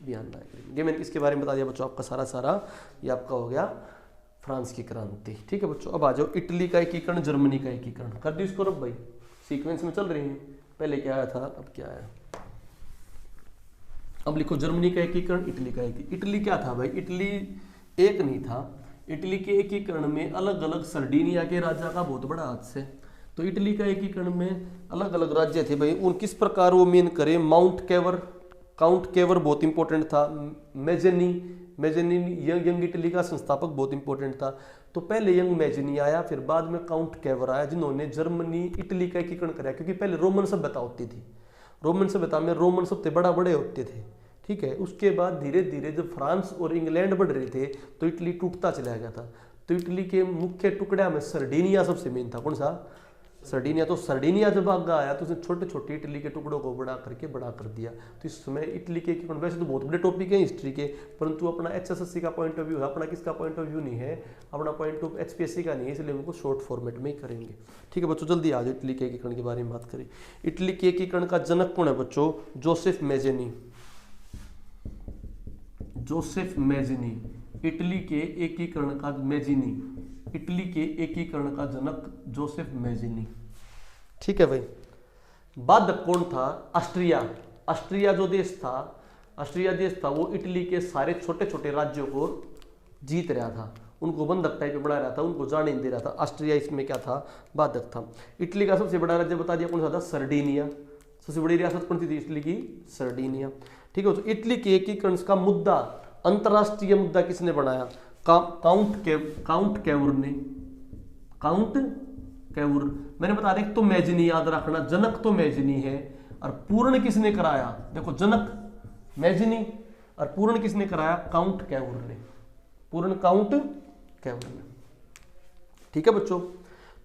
Vienna agreement. ये मैंने किसके बारे में बता दिया बच्चों? आपका सारा ये आपका हो गया फ्रांस की क्रांति। ठीक है बच्चों, अब आ जाओ इटली का एकीकरण, जर्मनी का एकीकरण। कर दी इसको रब भाई, सीक्वेंस में चल रही है। पहले क्या आया था, अब क्या आया। अब लिखो जर्मनी का एकीकरण, इटली का एकीकरण। इटली क्या था भाई? इटली एक नहीं था। इटली के एकीकरण में अलग अलग सर्डिनिया के राजा का बहुत बड़ा हाथ है। तो इटली का एकीकरण में अलग अलग राज्य थे भाई। उन किस प्रकार वो मेन करे? माउंट केवर, काउंट केवर बहुत इंपॉर्टेंट था। मेजेनी यंग इटली का संस्थापक बहुत इंपॉर्टेंट था। तो पहले यंग मेजेनी आया, फिर बाद में काउंट केवर आया, जिन्होंने जर्मनी इटली का एकीकरण कराया। क्योंकि पहले रोमन सभ्यता होती थी। रोमन सभ्यता में रोमन सबसे बड़े होते थे। ठीक है, उसके बाद धीरे धीरे जब फ्रांस और इंग्लैंड बढ़ रहे थे तो इटली टूटता चला गया था। तो इटली के मुख्य टुकड़ा में सर्डिनिया सबसे मेन था। कौन सा? सर्डिनिया। तो सर्डिनिया जब आगे आया तो उसने छोटे छोटे इटली के टुकड़ों को बड़ा कर दिया। तो इस समय इटली के एकीकरण, वैसे तो बहुत बड़े टॉपिक है हिस्ट्री के, परंतु अपना HSSC का पॉइंट ऑफ व्यू है, अपना किसका पॉइंट ऑफ व्यू नहीं है, अपना पॉइंट ऑफ HPSC का नहीं है, इसलिए उनको शॉर्ट फॉर्मेट में ही करेंगे। ठीक है बच्चों, जल्दी आ जाओ इटली के एकीकरण के बारे में बात करें। इटली के एकीकरण का जनक कौन है बच्चों? जोसेफ मेजेनी। जोसेफ मेजेनी इटली के एकीकरण का, मेजिनी इटली के एकीकरण का जनक जोसेफ मेजिनी। ठीक है भाई। बाधक कौन था? ऑस्ट्रिया। ऑस्ट्रिया जो देश था, ऑस्ट्रिया देश था, वो इटली के सारे छोटे छोटे राज्यों को जीत रहा था, उनको बंधक टाइप में बना रहा था, उनको जाने नहीं दे रहा था। ऑस्ट्रिया इसमें क्या था? बाधक था। इटली का सबसे बड़ा राज्य बता दिया, कौन सा था? सर्डिनिया। सबसे बड़ी रियासत कौन सी थी इटली की? सर्डिनिया। ठीक है, तो इटली के एकीकरण का मुद्दा, अंतरराष्ट्रीय मुद्दा किसने बनाया? काउंट केवर ने। काउंट केवर। मैंने बता दिया तो मेजिनी याद रखना, जनक तो मेजिनी है, और पूर्ण किसने कराया? देखो, जनक मेजिनी और पूर्ण किसने कराया? काउंट केवर ने। पूर्ण काउंट केवर ने। ठीक है बच्चों,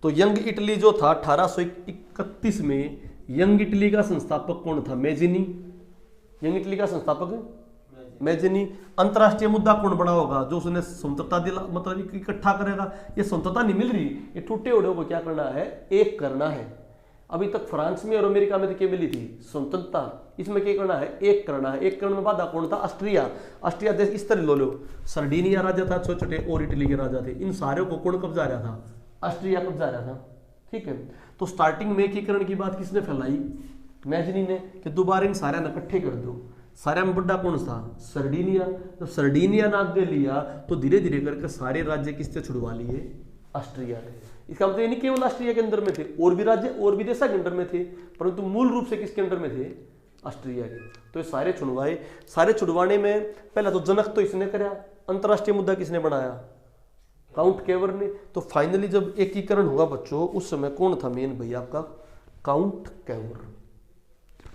तो यंग इटली जो था 1831 में, यंग इटली का संस्थापक कौन था? मेजिनी। यंग इटली का संस्थापक मेजिनी। अंतरराष्ट्रीय मुद्दा कौन बड़ा होगा? जो उसने स्वतंत्रता दिला, मतलब इकट्ठा करेगा। ये स्वतंत्रता नहीं मिल रही, ये टूटे उड़े को क्या करना है? एक करना है। अभी तक फ्रांस में और अमेरिका में तो क्या मिली थी? स्वतंत्रता। इसमें क्या करना है? एक करना है। एक करने में बाधा कौन था? ऑस्ट्रिया। ऑस्ट्रिया देश इस तरह लो, सर्डिनिया राजा था छोटे छोटे, और इटली के राजा थे। इन सारे को कौन कब्जा रहा था? ऑस्ट्रिया कब्जा रहा था। ठीक है, तो स्टार्टिंग में एकीकरण की बात किसने फैलाई? मेजिनी ने, कि दोबारा इन सारे ने इकट्ठे कर दो। सारे में बड़ा कौन था? सर्डिनिया। जब सर्डिनिया ने आगे लिया तो धीरे धीरे करके सारे राज्य किससे छुड़वा लिए? ऑस्ट्रिया ने। इसका मतलब ये नहीं केवल ऑस्ट्रिया के अंदर में थे, और भी राज्य और भी देश के अंदर में थे, परंतु मूल रूप से किसके अंदर में थे? ऑस्ट्रिया के। तो ये सारे छुड़वाए। सारे छुड़वाने में पहला तो जनक तो इसने कराया, अंतरराष्ट्रीय मुद्दा किसने बनाया? काउंट केवर ने। तो फाइनली जब एकीकरण हुआ बच्चों, उस समय कौन था मेन भैया? आपका काउंट केवर।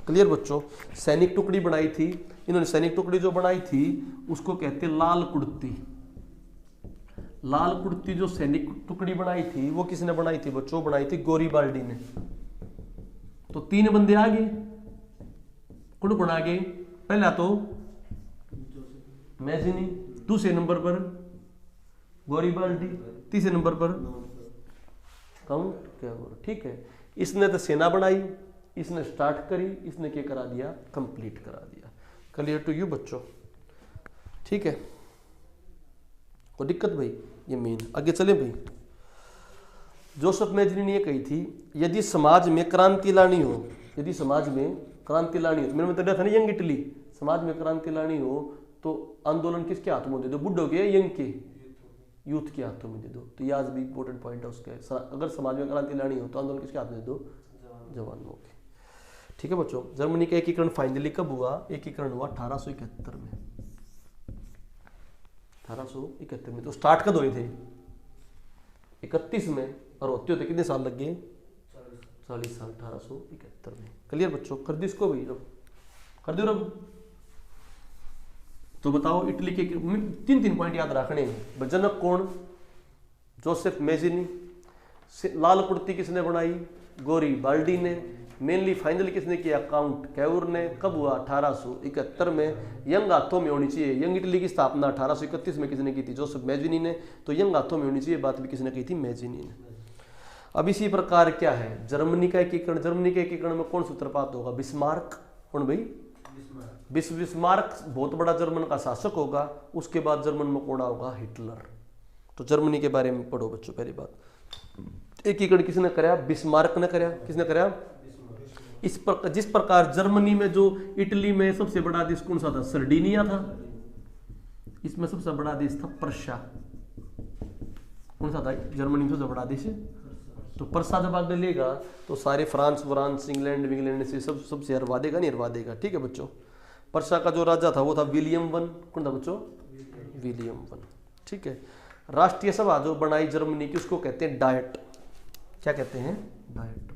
क्लियर बच्चों? सैनिक टुकड़ी बनाई थी इन्होंने। सैनिक टुकड़ी जो बनाई थी उसको कहते लाल कुर्ती। लाल कुर्ती जो सैनिक टुकड़ी बनाई थी वो किसने बनाई थी बच्चों? बनाई थी गोरीबाल्डी ने। तो 3 बंदे आ गए। कौन कौन आ गए? पहला तो मेजिनी, दूसरे नंबर पर गोरीबाल्डी, तीसरे नंबर पर काउंट केवर। ठीक है, इसने तो सेना बनाई, इसने स्टार्ट करी, इसने क्या करा दिया? कंप्लीट करा दिया। क्लियर टू यू बच्चों? ठीक है, कोई दिक्कत भाई? ये मेन। आगे चले भाई। जोसेफ मेजिनी ने ये कही थी, यदि समाज में क्रांति लानी हो, यदि समाज में क्रांति लानी हो, तो मैंने बताया था ना यंग इटली, समाज में क्रांति लानी हो तो आंदोलन किसके हाथों में दे दो? बुड्ढों के, यंग के, यूथ के हाथों में दे दो। तो ये आज भी इंपॉर्टेंट पॉइंट है उसका। अगर समाज में क्रांति लानी हो तो आंदोलन किसके हाथ में दे दो? जवानों के। ठीक है बच्चों, जर्मनी का एकीकरण फाइनली कब हुआ? एकीकरण हुआ 1871 में। 1871 में। तो स्टार्ट कब हुए थे? 31 में, और होते होते कितने साल लग गए? 40 साल। 1871 में। क्लियर बच्चों? कर दी इसको भी। कर दो रब। तो बताओ इटली के 3 पॉइंट याद रखने हैं। जनक कौन? Joseph Mazzini. लाल कुर्ती किसने बनाई? गोरी बाल्डी ने। मेनली फाइनल किसने किया? काउंट कैवूर ने। कब हुआ? 1871 में। यंग हाथों में होनी चाहिए। यंग इटली की स्थापना 1831 में किसने की थी? जोसेफ मेजिनी ने। तो यंग हाथों में होनी चाहिए बात भी किसने की थी? मेजिनी ने। अब इसी प्रकार क्या है जर्मनी का एकीकरण। जर्मनी के एकीकरण में कौन सूत्रपात होगा? बिस्मार्क। कौन भाई? बिस्मार्क बहुत बड़ा जर्मन का शासक होगा। उसके बाद जर्मन में कौन होगा? हिटलर। तो जर्मनी के बारे में पढ़ो बच्चों। पहली बात एकीकरण किसने कराया? बिस्मार्क ने कराया। किसने कराया? जिस प्रकार जर्मनी में जो इटली में सबसे बड़ा देश कौन सा था? सर्डिनिया था। इसमें सबसे बड़ा देश था पर्शिया। कौन सा था जर्मनी में सबसे बड़ा देश? तो पर्शिया जब आगे लेगा तो सारे फ्रांस इंग्लैंड से सबसे हरवा देगा, नहीं हरवा देगा। ठीक है बच्चों। पर्शिया का जो राजा था वो था विलियम वन। कौन था बच्चों? William one. ठीक है। राष्ट्रीय सभा जो बनाई जर्मनी की उसको कहते हैं डायट। क्या कहते हैं? डायट।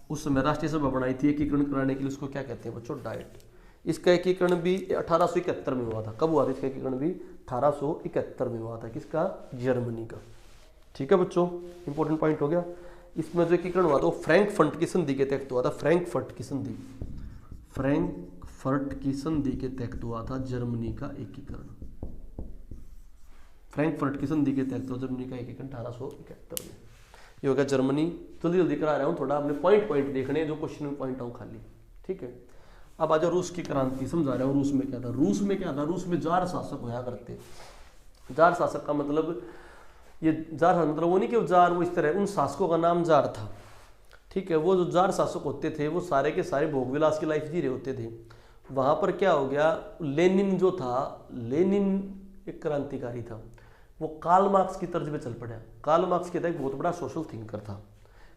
उस समय राष्ट्रीय सभा बनाई थी एकीकरण कराने के लिए, उसको क्या कहते हैं बच्चों? डायट। इसका एकीकरण भी 1871 में हुआ था। कब हुआ था इसका एकीकरण भी? 1871 में हुआ था। किसका? जर्मनी का। ठीक है बच्चों, इंपॉर्टेंट पॉइंट हो गया। इसमें जो एकीकरण हुआ था वो फ्रैंकफर्ट की संधि के तहत हुआ था। फ्रैंकफर्ट की संधि के तहत हुआ था जर्मनी का एकीकरण। फ्रैंकफर्ट की संधि के तहत हुआ जर्मनी का एकीकरण 1871 में। ये हो गया जर्मनी। जल्दी करा रहा हूँ, थोड़ा आपने पॉइंट देखने जो क्वेश्चन में पॉइंट आऊँ खाली। ठीक है। अब आ जाओ रूस की क्रांति। समझा रहा हूँ रूस में क्या था। रूस में जार शासक होया करते। जार शासक का मतलब ये जार मतलब वो नहीं कि जार वो इस तरह, उन शासकों का नाम जार था। ठीक है। वो जो जार शासक होते थे वो सारे के सारे भोग विलास की लाइफ जी रहे होते थे। वहां पर क्या हो गया, लेनिन जो था, लेनिन एक क्रांतिकारी था, वो कार्ल मार्क्स की तर्ज पे चल पड़ा। कार्ल मार्क्स के एक बहुत बड़ा सोशल थिंकर था।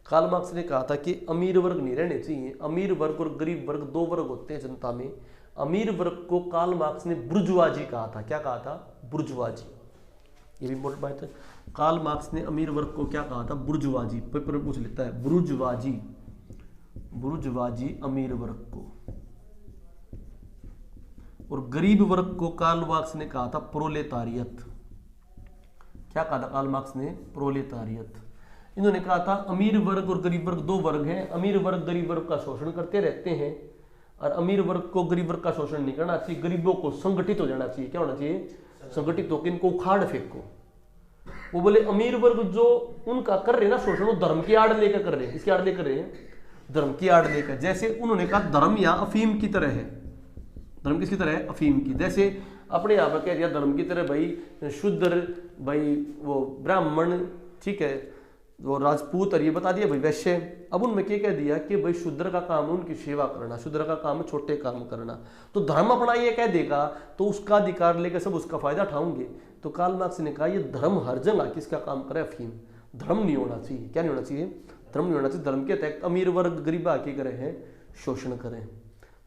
कार्ल मार्क्स ने कहा था कि अमीर वर्ग नहीं रहने चाहिए। अमीर वर्ग और गरीब वर्ग दो वर्ग होते हैं जनता में। अमीर वर्ग को कार्ल मार्क्स ने बुर्जुआजी कहा था। क्या कहा था? बुर्जुआजी। ये भी इम्पोर्टेंट बात है। कार्ल मार्क्स ने अमीर वर्ग को क्या कहा था? बुर्जुआजी। पेपर पूछ लेता है बुर्जुआजी। बुर्जुआजी अमीर वर्ग को। और गरीब वर्ग को कार्ल मार्क्स ने कहा था प्रोलेतारियत। क्या कहा था कार्ल मार्क्स ने? प्रोलेतारियत। इन्होंने कहा था अमीर वर्ग और गरीब वर्ग दो वर्ग हैं। अमीर वर्ग गरीब वर्ग का शोषण करते रहते हैं और अमीर वर्ग को गरीब वर्ग का शोषण नहीं करना चाहिए। गरीबों को संगठित हो जाना चाहिए। क्या होना चाहिए? संगठित होकर इनको उखाड़ फेंको। वो बोले अमीर वर्ग जो उनका कर रहे ना शोषण, वो धर्म की आड़ लेकर कर रहे हैं। इसकी आड़ लेकर रहे हैं? धर्म की आड़ लेकर। जैसे उन्होंने कहा धर्म या अफीम की तरह है। धर्म किसकी तरह है? अफीम की। जैसे अपने यहाँ पर कह दिया धर्म की तरह भाई शूद्र, भाई वो ब्राह्मण, ठीक है, वो राजपूत, और ये बता दिया भाई वैश्य। अब उनमें क्या कह दिया कि भाई शूद्र का काम है उनकी सेवा करना, शूद्र का काम है छोटे काम करना। तो धर्म अपना ये कह देगा तो उसका अधिकार लेकर सब उसका फायदा उठाओगे। तो कार्ल मार्क्स ने कहा ये धर्म हर जगह किसका काम करे? अफीम। धर्म नहीं होना चाहिए। क्या नहीं होना चाहिए? धर्म नहीं होना चाहिए। धर्म के तहत अमीर वर्ग गरीब आके करे हैं शोषण करें।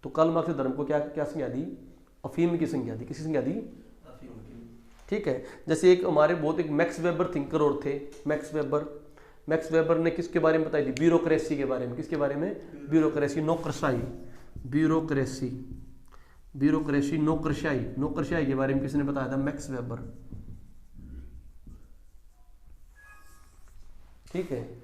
तो कार्ल मार्क्स ने धर्म को क्या क्या संज्ञा दी? अफीम की संज्ञा दी। किसकी संज्ञा दी? अफीम की। ठीक है। जैसे एक हमारे बहुत एक मैक्स वेबर थिंकर और थे, मैक्स वेबर ने किसके बारे में बताई थी? ब्यूरोक्रेसी के बारे में। किसके बारे में? ब्यूरोक्रेसी, नौकरशाही। ब्यूरोक्रेसी नौकरशाही के बारे में किसने बताया था? Max weber. ठीक है।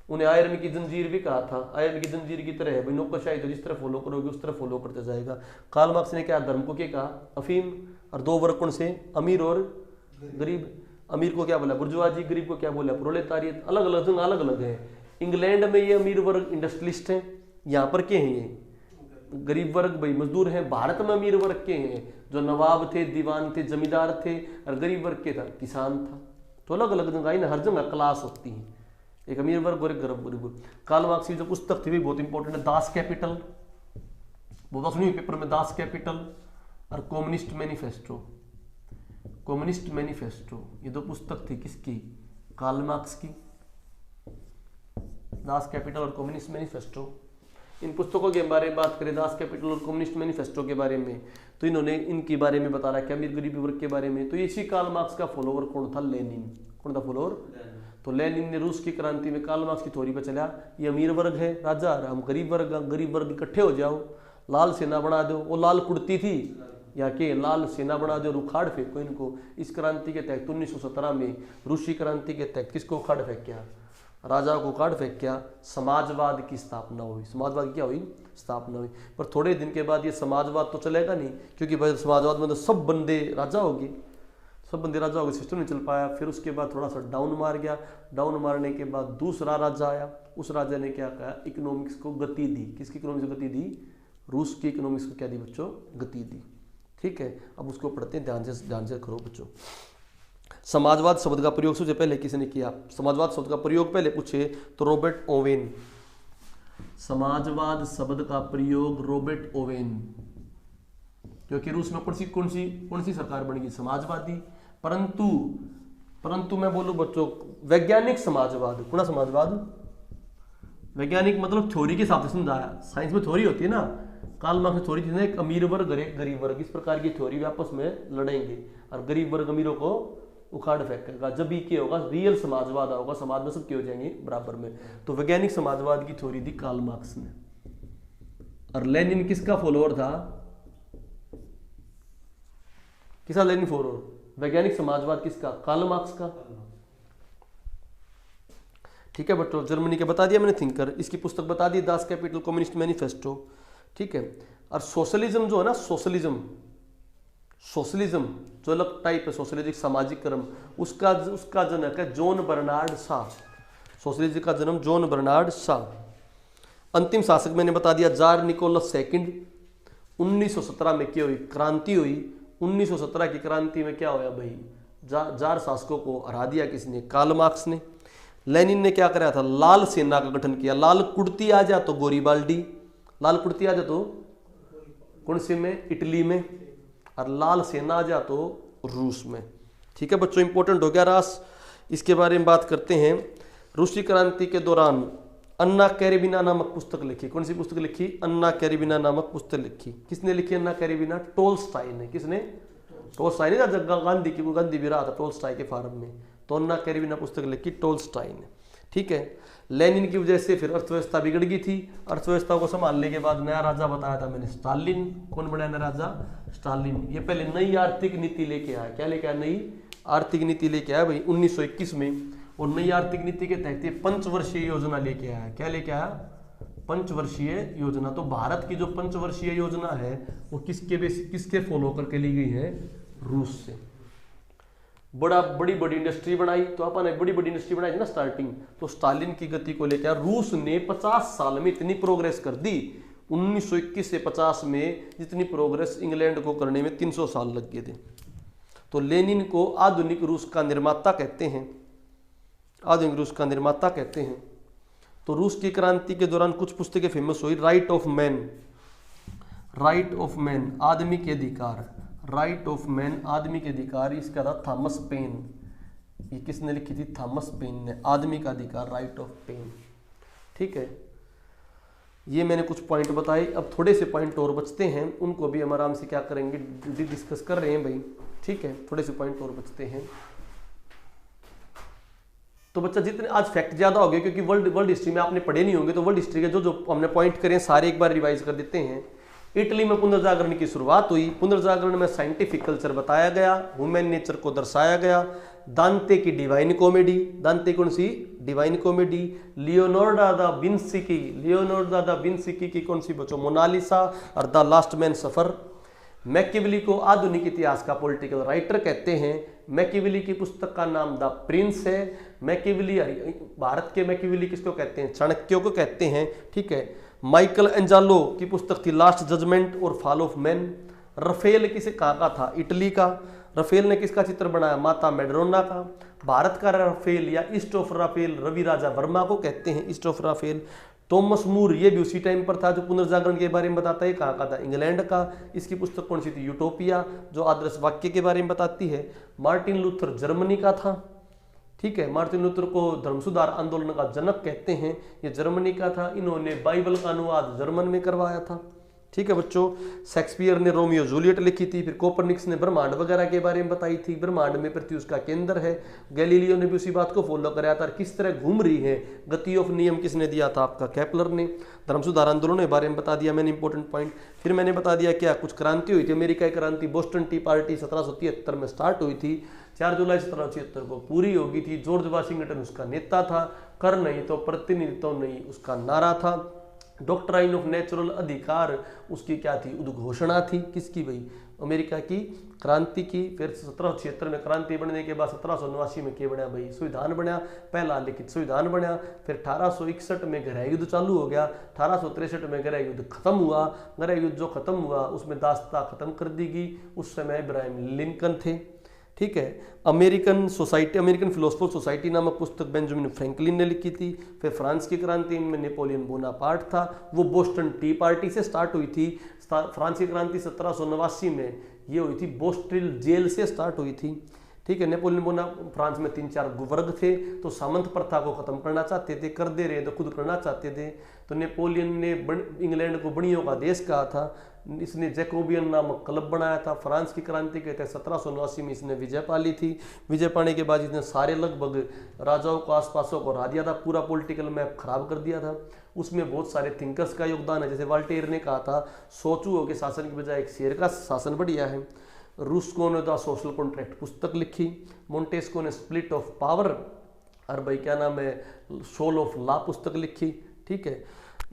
उन्हें आयरन की जंजीर भी कहा था। आयरन की जंजीर की तरह है भाई नौकरशाही, तो जिस तरह फॉलो करोगे उस तरह फॉलो करते जाएगा। कार्ल मार्क्स ने क्या धर्म को क्या कहा? अफीम। और दो वर्ग कौन से? अमीर और गरीब। अमीर को क्या बोला? बुर्जुआजी। गरीब को क्या बोला? प्रोलेतारियत। अलग अलग जगह अलग अलग है। इंग्लैंड में ये अमीर वर्ग इंडस्ट्रियलिस्ट हैं, यहाँ पर क्या है ये गरीब वर्ग भाई मजदूर हैं। भारत में अमीर वर्ग के हैं जो नवाब थे, दीवान थे, जमींदार थे, और गरीब वर्ग के था किसान था। तो अलग अलग जगह हर जगह क्लास होती है, एक अमीर वर्ग और एक गरीब वर्ग। कार्ल मार्क्स की जो पुस्तक थी भी बहुत इंपॉर्टेंट है, दास कैपिटल। बहुत सुनी पेपर में, दास कैपिटल और कम्युनिस्ट मैनिफेस्टो। ये दो पुस्तक थी किसकी? कार्ल मार्क्स की। दास कैपिटल और कम्युनिस्ट मैनिफेस्टो। इन पुस्तकों के बारे में बात करें, दास कैपिटल और कम्युनिस्ट मैनिफेस्टो के बारे में, तो इन्होंने इनके बारे में बता रहा है कि अमीर गरीबी वर्ग के बारे में। तो इसी कार्ल मार्क्स का फॉलोवर कौन था? लेनिन। कौन था फॉलोवर? तो लेनिन ने रूस की क्रांति में कार्ल मार्क्स की थ्योरी पे चला, ये अमीर वर्ग है राजा, हम गरीब वर्ग इकट्ठे हो जाओ, लाल सेना बना दो। वो लाल कुर्ती थी या के लाल सेना बना दो और उखाड़ फेंको इनको। इस क्रांति के तहत 1917 में रूसी क्रांति के तहत किसको उखाड़ फेंक किया? राजा को उखाड़ फेंक किया, समाजवाद की स्थापना हुई। समाजवाद की क्या हुई? स्थापना हुई। पर थोड़े दिन के बाद ये समाजवाद तो चलेगा नहीं, क्योंकि भाई समाजवाद में तो सब बंदे राजा हो गए, सब बंदे राजा हो गए, सिस्टम नहीं चल पाया। फिर उसके बाद थोड़ा सा डाउन मार गया। डाउन मारने के बाद दूसरा राजा आया, उस राजा ने क्या कहा? इकोनॉमिक्स को गति दी। किसकी इकोनॉमिक्स को गति दी? रूस की इकोनॉमिक्स को क्या दी बच्चों? गति दी। ठीक है, अब उसको पढ़ते हैं, ध्यान से करो बच्चों। समाजवाद शब्द का प्रयोग सबसे पहले किसने किया? समाजवाद शब्द का प्रयोग पहले पूछे तो रॉबर्ट ओवेन। समाजवाद शब्द का प्रयोग रॉबर्ट ओवेन, क्योंकि रूस में कौन सी सरकार बनेगी? समाजवादी। परंतु मैं बोलूं बच्चों, वैज्ञानिक समाजवाद। कौन समाजवाद? वैज्ञानिक मतलब थ्योरी के हिसाब से समझाया। साइंस में थ्योरी होती है ना, कार्ल मार्क्स ने थ्योरी थी ना, एक अमीर वर्ग गरीब वर्ग, इस प्रकार की थ्योरी आपस में लड़ेंगे और गरीब वर्ग अमीरों को उखाड़ फेंकेगा। जब भी क्या होगा? रियल समाजवाद होगा, समाज में सब क्या हो जाएंगे? बराबर में। तो वैज्ञानिक समाजवाद की थ्योरी दी कार्ल मार्क्स ने। और लेनिन किसका फॉलोअर था? किसका लेनिन फॉलोअर? वैज्ञानिक समाजवाद किसका? कार्ल मार्क्स का। ठीक है बच्चों, जर्मनी के बता दिया मैंने थिंकर, इसकी पुस्तक बता दी दास कैपिटल कम्युनिस्ट मैनिफेस्टो। ठीक है, और सोशलिज्म जो है ना, सोशलिज्म जो अलग टाइप है, सोशलिज्म सामाजिक कर्म, उसका जनक है जॉन बर्नार्ड शॉ। सोशलिज्म का जन्म जॉन बर्नार्ड शॉ। अंतिम शासक मैंने बता दिया जार निकोलस सेकंड। 1917 में क्या हुई? क्रांति हुई। 1917 की क्रांति में क्या होया भाई? जार शासकों को हरा दिया किसने? कार्ल मार्क्स ने। लेनिन ने क्या कराया था? लाल सेना का गठन किया। लाल कुर्ती आ जा तो गोरीबाल्डी, लाल कुर्ती आ जा तो कौन से में? इटली में। और लाल सेना आ जा तो रूस में। ठीक है बच्चों, इंपॉर्टेंट हो गया रास। इसके बारे में बात करते हैं। रूसी क्रांति के दौरान अन्ना कैरेबिना नामक पुस्तक लिखी। कौन सी पुस्तक लिखी? अन्ना कैरेबिना नामक पुस्तक लिखी। किसने लिखी अन्ना कैरेबिना? टोल्स्टाई ने। किसने? टोल्स्टाई ने। गांधी भी रहा था टोल्स्टाई के फार्म में, तो अन्ना कैरेबिना पुस्तक लिखी टोल्स्टाई ने। ठीक है, लेनिन की वजह से फिर अर्थव्यवस्था बिगड़ गई थी। अर्थव्यवस्था को संभालने के बाद नया राजा बताया था मैंने, स्टालिन। कौन बना नया राजा? स्टालिन। ये पहले नई आर्थिक नीति लेके आया। क्या लेके आया? नई आर्थिक नीति लेके आया भाई 1921 में। और नई आर्थिक नीति के तहत पंचवर्षीय योजना लेके आया। क्या लेके आया? पंचवर्षीय योजना। तो भारत की जो पंचवर्षीय योजना है वो किसके फॉलो करके ली गई है? रूस से। बड़ी इंडस्ट्री बनाई। तो अपन एक बड़ी इंडस्ट्री बनाई ना स्टार्टिंग, तो स्टालिन की गति को लेकर रूस ने 50 साल में इतनी प्रोग्रेस कर दी। 1921 से 50 में जितनी प्रोग्रेस इंग्लैंड को करने में 300 साल लग गए थे। तो लेनिन को आधुनिक रूस का निर्माता कहते हैं। आधुनिक रूस का निर्माता कहते हैं। तो रूस की क्रांति के दौरान कुछ पुस्तकें फेमस हुई। राइट ऑफ मैन, आदमी के अधिकार। राइट ऑफ मैन, आदमी के अधिकार, इसका था थॉमस पेन। ये किसने लिखी थी? थॉमस पेन ने। आदमी का अधिकार, राइट ऑफ पेन। ठीक है, ये मैंने कुछ पॉइंट बताए। अब थोड़े से पॉइंट और बचते हैं, उनको भी हम आराम से क्या करेंगे? डिस्कस कर रहे हैं भाई। ठीक है, थोड़े से पॉइंट और बचते हैं। तो बच्चा जितने आज फैक्ट ज्यादा हो गए, क्योंकि वर्ल्ड हिस्ट्री में आपने पढ़े नहीं होंगे, तो वर्ल्ड हिस्ट्री के जो हमने पॉइंट करे सारे एक बार रिवाइज कर देते हैं। इटली में पुनर्जागरण की शुरुआत हुई। पुनर्जागरण में साइंटिफिक कल्चर बताया गया, ह्यूमन नेचर को दर्शाया गया। दांते की डिवाइन कॉमेडी, दांते कौन सी? Divine Comedy. Leonardo da Vinci की कौन सी बच्चों? मोनालिसा और the last man supper. Machiavelli को आधुनिक इतिहास का पॉलिटिकल राइटर कहते हैं। मैकियावेली की पुस्तक का नाम द प्रिंस है। मैकियावेली, भारत के मैकियावेली किसको कहते हैं? चाणक्य को कहते हैं। ठीक है, माइकल एंजालो की पुस्तक थी लास्ट जजमेंट और फॉल ऑफ मैन। रफेल किसे कहाँ का था? इटली का। रफेल ने किसका चित्र बनाया? माता मेडरोना का। भारत का रफेल या east of Rafale Ravi Raja Varma को कहते हैं, ईस्ट ऑफ राफेल। थॉमस मूर, ये भी उसी टाइम पर था जो पुनर्जागरण के बारे में बताता है। कहाँ का था? इंग्लैंड का। इसकी पुस्तक कौन सी थी? यूटोपिया, जो आदर्श वाक्य के बारे में बताती है। मार्टिन लूथर जर्मनी का था। ठीक है, मार्टिन लूथर को धर्म सुधार आंदोलन का जनक कहते हैं। ये जर्मनी का था। इन्होंने बाइबल का अनुवाद जर्मन में करवाया था। ठीक है बच्चों। शेक्सपियर ने रोमियो जूलियट लिखी थी। फिर कोपरनिकस ने ब्रह्मांड वगैरह के बारे में बताई थी, ब्रह्मांड में पृथ्वी उसका केंद्र है। गैलीलियो ने भी उसी बात को फॉलो कराया था। किस तरह घूम रही है गति ऑफ नियम किसने दिया था, आपका केपलर ने। धर्म सुधार आंदोलन के बारे में बता दिया मैंने, इंपॉर्टेंट पॉइंट। फिर मैंने बता दिया क्या कुछ क्रांति हुई थी, अमेरिका की क्रांति, बोस्टन टी पार्टी 1773 में स्टार्ट हुई थी, 4 जुलाई 1776 को पूरी होगी थी। जॉर्ज वाशिंगटन उसका नेता था, कर नहीं तो प्रतिनिधित्व नहीं उसका नारा था। डॉक्ट्राइन ऑफ नेचुरल अधिकार उसकी क्या थी, उद्घोषणा थी। किसकी भाई, अमेरिका की क्रांति की। फिर 1776 में क्रांति बनने के बाद 1789 में क्या बना भाई, संविधान बना, पहला लिखित संविधान बना। फिर 1861 में गृह युद्ध चालू हो गया, 1863 में गृह युद्ध खत्म हुआ। गृह युद्ध जो खत्म हुआ उसमें दास्ता खत्म कर दी गई। उस समय इब्राहिम लिंकन थे, ठीक है। American society, American philosopher society नामक पुस्तक बेंजामिन फ्रैंकलिन ने लिखी थी। फिर फ्रांस की क्रांति में नेपोलियन बोनापार्ट था, वो बोस्टन टी पार्टी से स्टार्ट हुई थी। फ्रांस की क्रांति 1789 में ये हुई थी, बोस्टिल जेल से स्टार्ट हुई थी, ठीक है। नेपोलियन बोना फ्रांस में 3-4 वर्ग थे, तो सामंत प्रथा को खत्म करना चाहते थे, कर दे रहे तो खुद करना चाहते थे। तो नेपोलियन ने इंग्लैंड को बड़ियों का देश कहा था। इसने जैकोबियन नामक क्लब बनाया था। फ्रांस की क्रांति के तहत 1789 में इसने विजय पाली थी। विजय पाने के बाद इसने सारे लगभग राजाओं को, आसपासों को हरा दिया था, पूरा पॉलिटिकल मैप खराब कर दिया था। उसमें बहुत सारे थिंकर्स का योगदान है। जैसे वाल्टेयर ने कहा था सोचुओं के शासन की बजाय एक शेर का शासन बढ़िया है। रूस्को ने द सोशल कॉन्ट्रैक्ट पुस्तक लिखी। मोंटेस्को ने स्प्लिट ऑफ पावर और भाई क्या नाम है, सोल ऑफ लॉ पुस्तक लिखी, ठीक है।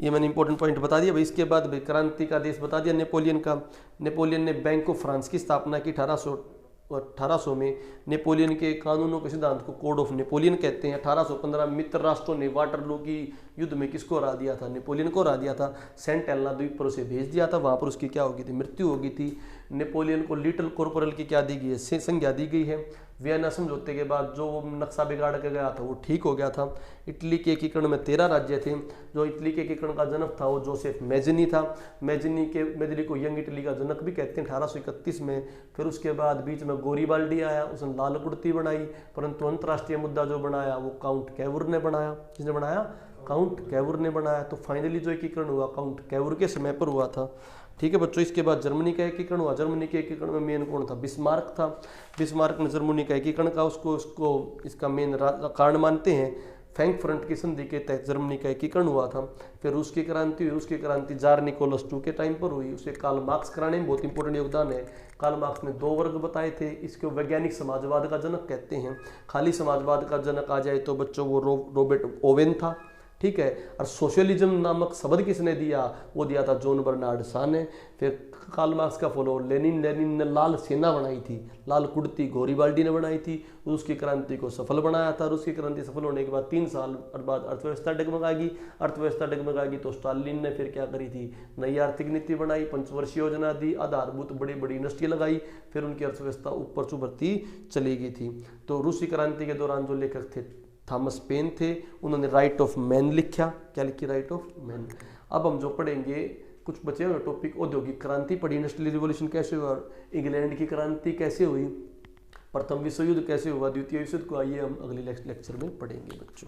ये मैंने इंपॉर्टेंट पॉइंट बता दिया भाई। इसके बाद भाई क्रांति का देश बता दिया नेपोलियन का। नेपोलियन ने बैंक ऑफ फ्रांस की स्थापना की 1800 में। नेपोलियन के कानूनों के सिद्धांत को कोड ऑफ नेपोलियन कहते हैं। 1815 मित्र राष्ट्रों ने वाटरलू की युद्ध में किसको हरा दिया था, नेपोलियन को हरा दिया था। सेंट हेलेना द्वीप पर उसे भेज दिया था, वहां पर उसकी क्या होगी थी, मृत्यु होगी थी। नेपोलियन को लिटिल कॉर्पोरल की क्या दी गई है, संज्ञा दी गई है। वियना समझौते के बाद जो नक्शा बिगाड़ के गया था वो ठीक हो गया था। इटली के एकीकरण में 13 राज्य थे। जो इटली के एकीकरण का जनक था वो जोसेफ मैजनी था। मैजनी को यंग इटली का जनक भी कहते हैं 1831 में। फिर उसके बाद बीच में गोरीबाल्डी आया, उसने लाल कुर्ती बनाई, परंतु अंतर्राष्ट्रीय मुद्दा जो बनाया वो काउंट कैवुर ने बनाया। किसने बनाया, काउंट कैवुर ने बनाया। तो फाइनली जो एकीकरण हुआ काउंट कैवुर के समय पर हुआ था, ठीक है बच्चों। इसके बाद जर्मनी का एकीकरण हुआ। जर्मनी के एकीकरण में मेन कौन था, बिस्मार्क था। बिस्मार्क ने जर्मनी का एकीकरण का उसको इसका मेन कारण मानते हैं। फ्रैंकफर्ट की संधि के तहत जर्मनी का एकीकरण हुआ था। फिर रूस की क्रांति हुई। रूस की क्रांति जार निकोलस II के टाइम पर हुई। उसे कार्ल मार्क्स कराने में बहुत इंपॉर्टेंट योगदान है। कार्ल मार्क्स ने 2 वर्ग बताए थे। इसको वैज्ञानिक समाजवाद का जनक कहते हैं। खाली समाजवाद का जनक आ जाए तो बच्चों वो रॉबर्ट ओवेन था, ठीक है। और सोशलिज्म नामक शब्द किसने दिया, वो दिया था जॉन बर्नार्ड शॉ ने। फिर कार्ल मार्क्स का फॉलो लेनिन ने लाल सेना बनाई थी, लाल कुर्ती गोरीबाल्डी ने बनाई थी। रूस की क्रांति को सफल बनाया था। रूस की क्रांति सफल होने के बाद 3 साल बाद अर्थव्यवस्था डगमगाएगी। अर्थव्यवस्था डगमगाएगी तो स्टालिन ने फिर क्या करी थी, नई आर्थिक नीति बनाई, पंचवर्षीय योजना दी, आधारभूत बड़ी बड़ी इंडस्ट्री लगाई। फिर उनकी अर्थव्यवस्था ऊपर चुभरती चली गई थी। तो रूसी क्रांति के दौरान जो लेखक थे थॉमस पेन थे, उन्होंने राइट ऑफ मैन लिखा। क्या लिखी, राइट ऑफ मैन। अब हम जो पढ़ेंगे कुछ बचे हुए टॉपिक, औद्योगिक क्रांति पढ़ी, इंडस्ट्रियल रिवॉल्यूशन कैसे हुआ, इंग्लैंड की क्रांति कैसे हुई, प्रथम विश्व युद्ध कैसे हुआ, द्वितीय विश्व युद्ध को आइए हम अगले लेक्चर में पढ़ेंगे बच्चों।